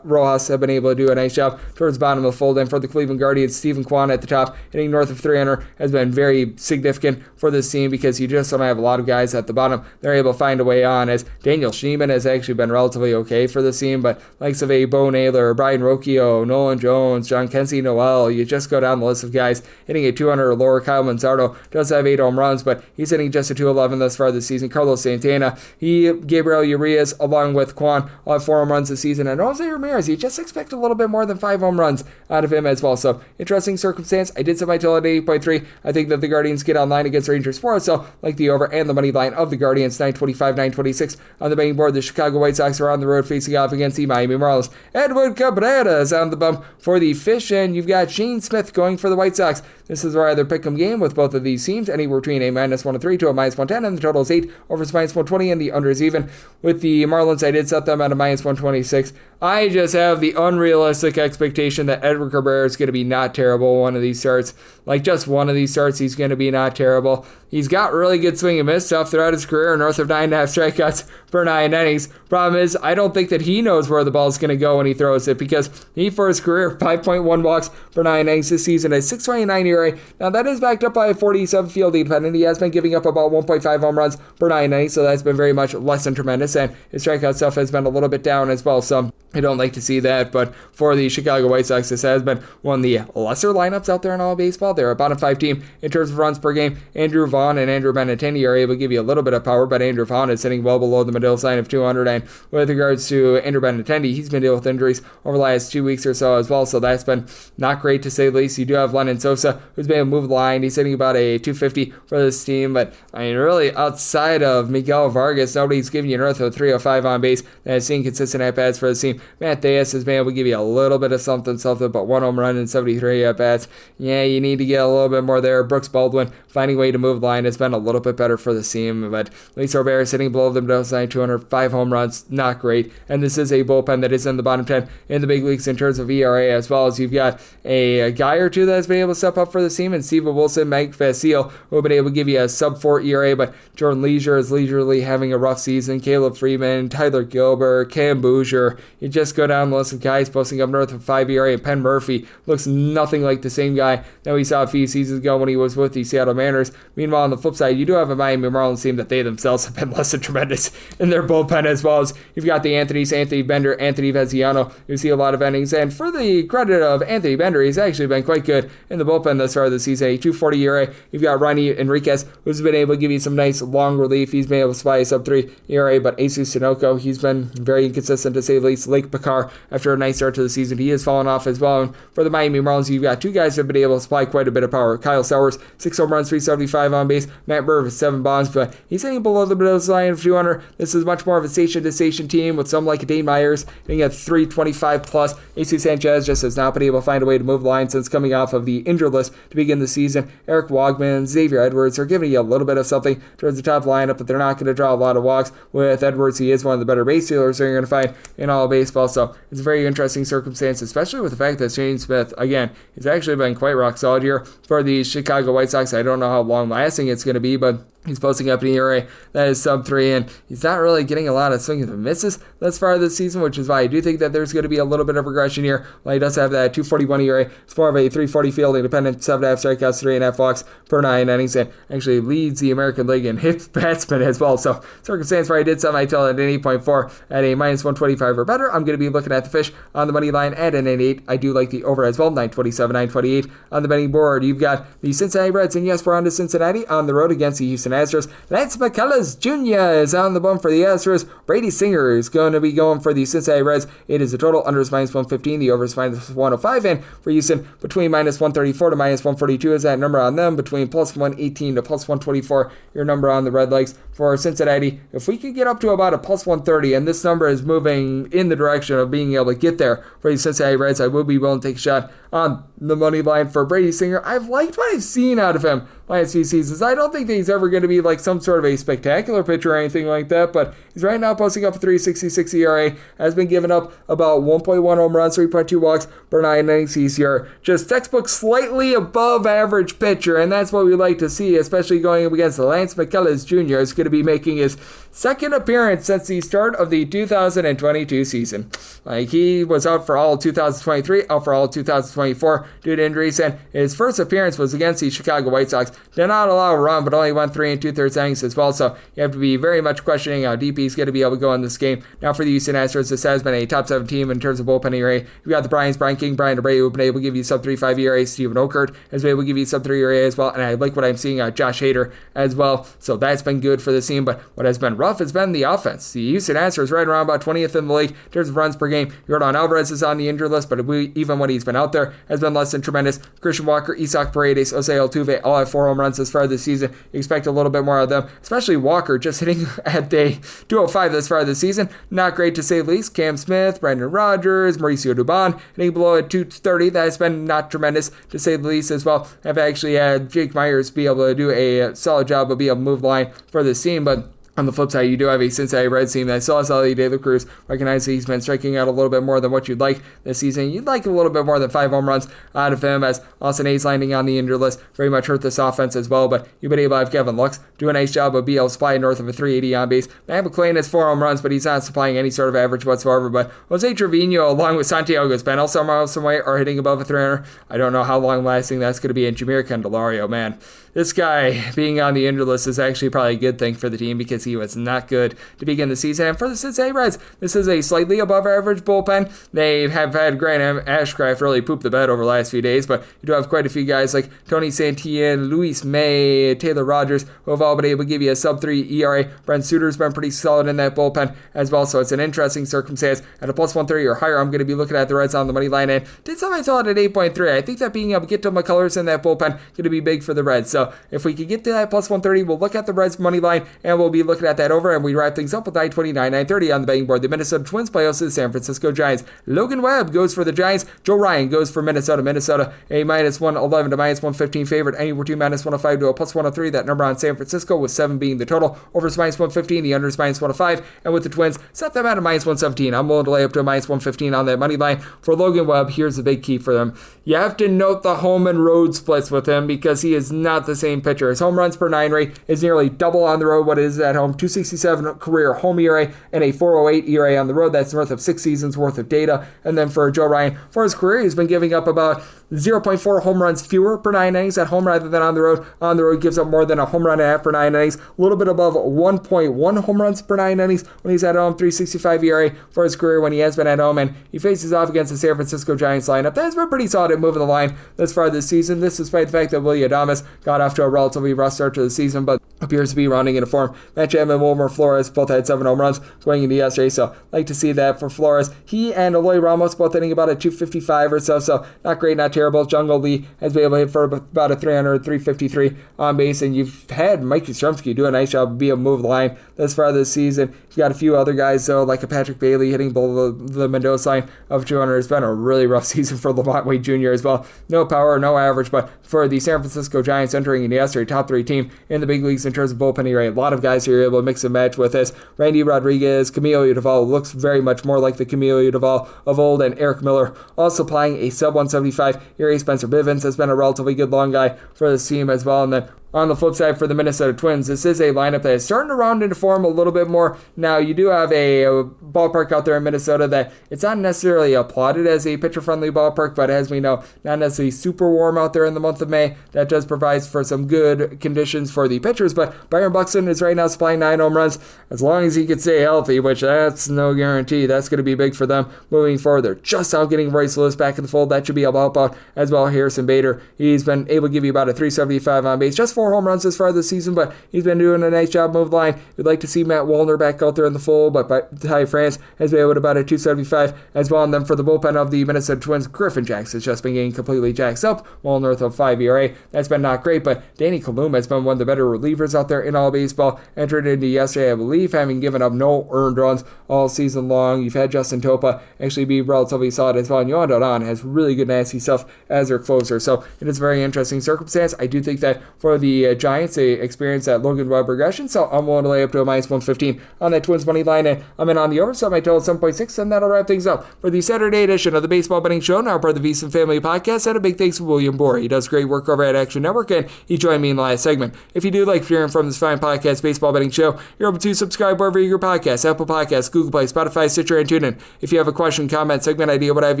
Rojas have been able to do a nice job towards the bottom of the fold. And for the Cleveland Guardians, Stephen Kwan at the top, hitting north of 300, has been very significant for this team because you just don't have a lot of guys at the bottom. They're able to find a way on, as Daniel Schneemann has actually been relatively okay for this team, but like Savio Bo Naylor, Brian Rocchio, Nolan Jones, John Kensey Noel, you just go down the list of guys hitting a 200 or lower. Kyle Manzardo does have 8 home runs, but he's hitting just a 211 thus far this season. Carlos Santana, Gabriel Urias, along with Kwan, all have 4 home runs this season. And Jose Ramirez, you just expect a little bit more than 5 home runs out of him as well. So, interesting circumstance. I did set my total at 8.3. I think that the Guardians get online against Rangers 4, so like the over and the money line of the Guardians, 925, 926 on the betting board. The Chicago White Sox are on the road facing off against the Miami Marlins. Edward Cabrera is on the bump for the Fish, and you've got Shane Smith going for the White Sox. This is a rather pick'em game with both of these teams, anywhere between a -103 to a -110, and the total is 8, over is -120, and the under is even. With the Marlins, I did set them at a -126. I just have the unrealistic expectation that Edward Cabrera is going to be not terrible one of these starts. Like, just one of these starts, he's going to be not terrible. He's got really good swing and miss stuff throughout his career, north of 9.5 strikeouts per 9 innings. Problem is, I don't think that he knows where the ball's going to go when he throws it, because he, for his career, 5.1 walks per 9 innings this season, a 6.29 ERA. Now, that is backed up by a 47 fielding dependent. He has been giving up about 1.5 home runs per 9 innings, so that's been very much less than tremendous, and his strikeout stuff has been a little bit down as well, so I don't like to see that. But for the Chicago White Sox, this has been one of the lesser lineups out there in all of baseball. They're a bottom 5 team in terms of runs per game. Andrew Vaughn and Andrew Benintendi are able to give you a little bit of power, but Andrew Vaughn is sitting well below the middle sign of 200. And with regards to Andrew Benintendi, he's been dealing with injuries over the last 2 weeks or so as well, so that's been not great to say the least. You do have Lennon Sosa, who's been able to move the line. He's sitting about a 250 for this team, but I mean, really, outside of Miguel Vargas, nobody's giving you north of 305 on base that has seen consistent at-bats for this team. Matt Theus has been able to give you a little bit of something, but 1 home run and 73 at-bats. Yeah, you need to get a little bit more there. Brooks Baldwin finding a way to move the line has been a little bit better for the team, but Luis Robert sitting below the middle sign, 205 home runs, not great. And this is a bullpen that is in the bottom 10 in the big leagues in terms of ERA, as well as you've got a guy or two that's been able to step up for the team, and Steven Wilson, Mike Facile, who have been able to give you a sub-4 ERA, but Jordan Leisure is leisurely having a rough season. Caleb Freeman, Tyler Gilbert, Cam Bouger, you just go down the list of guys posting up north of 5 ERA, and Penn Murphy looks nothing like the same guy that we saw a few seasons ago when he was with the Seattle Mariners. Meanwhile, on the flip side, you do have a Miami Marlins team that they themselves have been less than tremendous in their bullpen, as well as you've got the Anthony Bender, Anthony Veziano. You see a lot of innings, and for the credit of Anthony Bender, he's actually been quite good in the bullpen thus far this season. A 2.40 ERA. You've got Ronnie Enriquez, who's been able to give you some nice long relief. He's been able to supply a sub-3 ERA, but Jesus Sunoco, he's been very inconsistent to say the least. Lake Picard, after a nice start to the season, he has fallen off as well. And for the Miami Marlins, you've got two guys that have been able to supply quite a bit of power. Kyle Sowers, 6 home runs, 375 on base. Matt Burr with 7 bombs, but he's hitting below the middle line of 200. This is much more of a station-to-station team with some like Dane Myers hitting at 325 plus. Jesus Sanchez just has not been able to find a way to move the line since coming off of the injured list to begin the season. Eric Wogman, Xavier Edwards are giving you a little bit of something towards the top lineup, but they're not going to draw a lot of walks. With Edwards, he is one of the better base stealers that you're going to find in all of baseball, so it's a very interesting circumstance, especially with the fact that Shane Smith, again, has actually been quite rock solid here for the Chicago White Sox. I don't know how long lasting it's going to be, but he's posting up an ERA that is sub-3, and he's not really getting a lot of swings and misses thus far this season, which is why I do think that there's going to be a little bit of regression here. While he does have that 241 ERA, it's more of a 340 field independent, 7.5 strikeouts, 3.5 walks per 9 innings, and actually leads the American League in hit batsmen as well. So, circumstance where I did something, I tell it at an 8.4 at a minus 125 or better. I'm going to be looking at the fish on the money line at an 8. I do like the over as well, 927, 928 on the betting board. You've got the Cincinnati Reds, and yes, we're on to Cincinnati on the road against the Houston Astros. Lance McCullers Jr. is on the bump for the Astros. Brady Singer is going to be going for the Cincinnati Reds. It is a total under is minus 115. The over is minus 105. And for Houston, between minus 134 to minus 142 is that number on them. Between plus 118 to plus 124, your number on the Red Legs. For Cincinnati, if we could get up to about a plus 130, and this number is moving in the direction of being able to get there for the Cincinnati Reds, I will be willing to take a shot on the money line for Brady Singer. I've liked what I've seen out of him last few seasons. I don't think that he's ever going to be like some sort of a spectacular pitcher or anything like that, but he's right now posting up a 3.66 ERA, has been giving up about 1.1 home runs, 3.2 walks per 9 innings. He's your just textbook slightly above average pitcher, and that's what we like to see, especially going up against Lance McCullers Jr. is going to be making his second appearance since the start of the 2022 season. Like, he was out for all of 2023, out for all of 2024 due to injuries, and his first appearance was against the Chicago White Sox. Did not allow a run, but only went 3 2/3 innings as well, so you have to be very much questioning how deep he's going to be able to go in this game. Now for the Houston Astros, this has been a top 7 team in terms of bullpen ERA. You've got the Brian King, Brian Abreu, who've been able to give you sub 3.5 ERA. Stephen Okert has been able to give you sub 3 ERA as well, and I like what I'm seeing out Josh Hader as well, so that's been good for the team. But what has been rough has been the offense. The Houston Astros right around about 20th in the league in terms of runs per game. Yordan Alvarez is on the injured list, but even when he's been out there, has been less than tremendous. Christian Walker, Isaac Paredes, Jose Altuve all have 4 home runs as far this season. You expect a little bit more of them, especially Walker, just hitting at a 205 this far this season. Not great to say the least. Cam Smith, Brendan Rodgers, Mauricio Dubon hitting below at 230. That has been not tremendous to say the least as well. I've actually had Jake Myers be able to do a solid job of being able to move the line for this team, but on the flip side, you do have a Cincinnati Reds team that still has Ellie De La Cruz. Recognize that he's been striking out a little bit more than what you'd like this season. You'd like a little bit more than 5 home runs out of him, as Austin Hayes landing on the injured list very much hurt this offense as well, but you've been able to have Kevin Lux do a nice job of being able to supply north of a 380 on base. Matt McClain has 4 home runs, but he's not supplying any sort of average whatsoever. But Jose Trevino, along with Santiago Espinal, somehow, some way, are hitting above a 300. I don't know how long lasting that's going to be. And Jameer Candelario, man, this guy being on the injured list is actually probably a good thing for the team because he was not good to begin the season. And for the Cincinnati Reds, this is a slightly above average bullpen. They have had Grant Ashcraft really poop the bed over the last few days, but you do have quite a few guys like Tony Santillan, Luis May, Taylor Rogers, who have all been able to give you a sub-3 ERA. Brent Suter's been pretty solid in that bullpen as well, so it's an interesting circumstance. At a plus 130 or higher, I'm going to be looking at the Reds on the money line, and did something solid at 8.3. I think that being able to get to McCullers in that bullpen going to be big for the Reds. So if we could get to that plus 130, we'll look at the Reds money line, and we'll be looking at that over, and we wrap things up with 929, 930 on the betting board. The Minnesota Twins play host to the San Francisco Giants. Logan Webb goes for the Giants. Joe Ryan goes for Minnesota. Minnesota, a minus 111 to minus 115 favorite. Anywhere to minus 105 to a plus 103. That number on San Francisco, with 7 being the total. Over is minus 115. The under is minus 105. And with the Twins, set them at a minus 117. I'm willing to lay up to a minus 115 on that money line. For Logan Webb, here's the big key for them. You have to note the home and road splits with him because he is not the same pitcher. His home runs per 9 rate is nearly double on the road what it is at home. home, 2.67 career home ERA, and a 4.08 ERA on the road. That's north of 6 seasons worth of data. And then for Joe Ryan, for his career, he's been giving up about 0.4 home runs fewer per 9 innings at home rather than on the road. On the road gives up more than a home run and a half per 9 innings, a little bit above 1.1 home runs per 9 innings when he's at home, 3.65 ERA for his career when he has been at home, and he faces off against the San Francisco Giants lineup that has been pretty solid at moving the line thus far this season. This despite the fact that William Boor got off to a relatively rough start to the season, but appears to be rounding into form. Matt Chapman and Wilmer Flores both had 7 home runs going into yesterday, so like to see that for Flores. He and Eloy Ramos both hitting about a 255 or so not great, not terrible. Jungle Lee has been able to hit for about a 353 on base, and you've had Mike Yastrzemski do a nice job being able to move the line thus far this season. You got a few other guys, though, like a Patrick Bailey hitting below the Mendoza line of 200. It's been a really rough season for Lamont Wade Jr. as well. No power, no average, but for the San Francisco Giants entering into yesterday, top 3 team in the big leagues in terms of bullpen ERA. A lot of guys here are able to mix and match with this. Randy Rodriguez, Camilo Duvall looks very much more like the Camilo Duvall of old, and Eric Miller also applying a sub 175 ERA. Spencer Bivens has been a relatively good long guy for this team as well. And then on the flip side for the Minnesota Twins, this is a lineup that is starting to round into form a little bit more. Now, you do have a ballpark out there in Minnesota that it's not necessarily applauded as a pitcher-friendly ballpark, but as we know, not necessarily super warm out there in the month of May. That does provide for some good conditions for the pitchers, but Byron Buxton is right now supplying 9 home runs as long as he can stay healthy, which that's no guarantee. That's going to be big for them moving forward. They're just out getting Royce Lewis back in the fold. That should be able to help out as well. Harrison Bader, he's been able to give you about a 375 on base, just 4 home runs this far this season, but he's been doing a nice job moving the line. We'd like to see Matt Wallner back out there in the fold, but Ty France has been able to about a 275 as well. And then for the bullpen of the Minnesota Twins, Griffin Jax has just been getting completely jacked up, well north of 5 ERA. That's been not great, but Danny Kaluma has been one of the better relievers out there in all baseball. Entered into yesterday, I believe, having given up no earned runs all season long. You've had Justin Topa actually be relatively solid as well, and Yohan Dodon has really good nasty stuff as their closer. So it is a very interesting circumstance. I do think that for the Giants, they experienced that Logan Webb regression, so I'm willing to lay up to a minus 115 on that Twins money line, and I'm in on the over, so my total 7.6, and that'll wrap things up for the Saturday edition of the Baseball Betting Show, now part of the VSiN Family Podcast. And a big thanks to William Boor. He does great work over at Action Network, and he joined me in the last segment. If you do like hearing from this fine podcast, Baseball Betting Show, you're able to subscribe wherever you get your podcasts, Apple Podcasts, Google Play, Spotify, Stitcher, and TuneIn. If you have a question, comment, segment idea, what have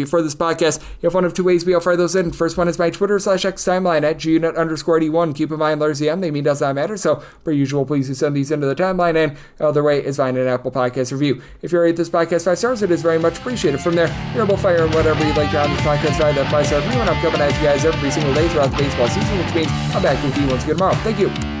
you for this podcast, you have one of 2 ways we will fire those in. First one is my Twitter/X timeline at gunit_D1. Keep in mind, letters EM, they mean does not matter, so per usual, please do send these into the timeline, and the other way is find an Apple Podcast review. If you rate this podcast 5 stars, it is very much appreciated. From there, you're able to fire in whatever you'd like to on this podcast, via that 5-star review, and I'm coming at you guys every single day throughout the baseball season, which means I'm back with you once again tomorrow. Thank you.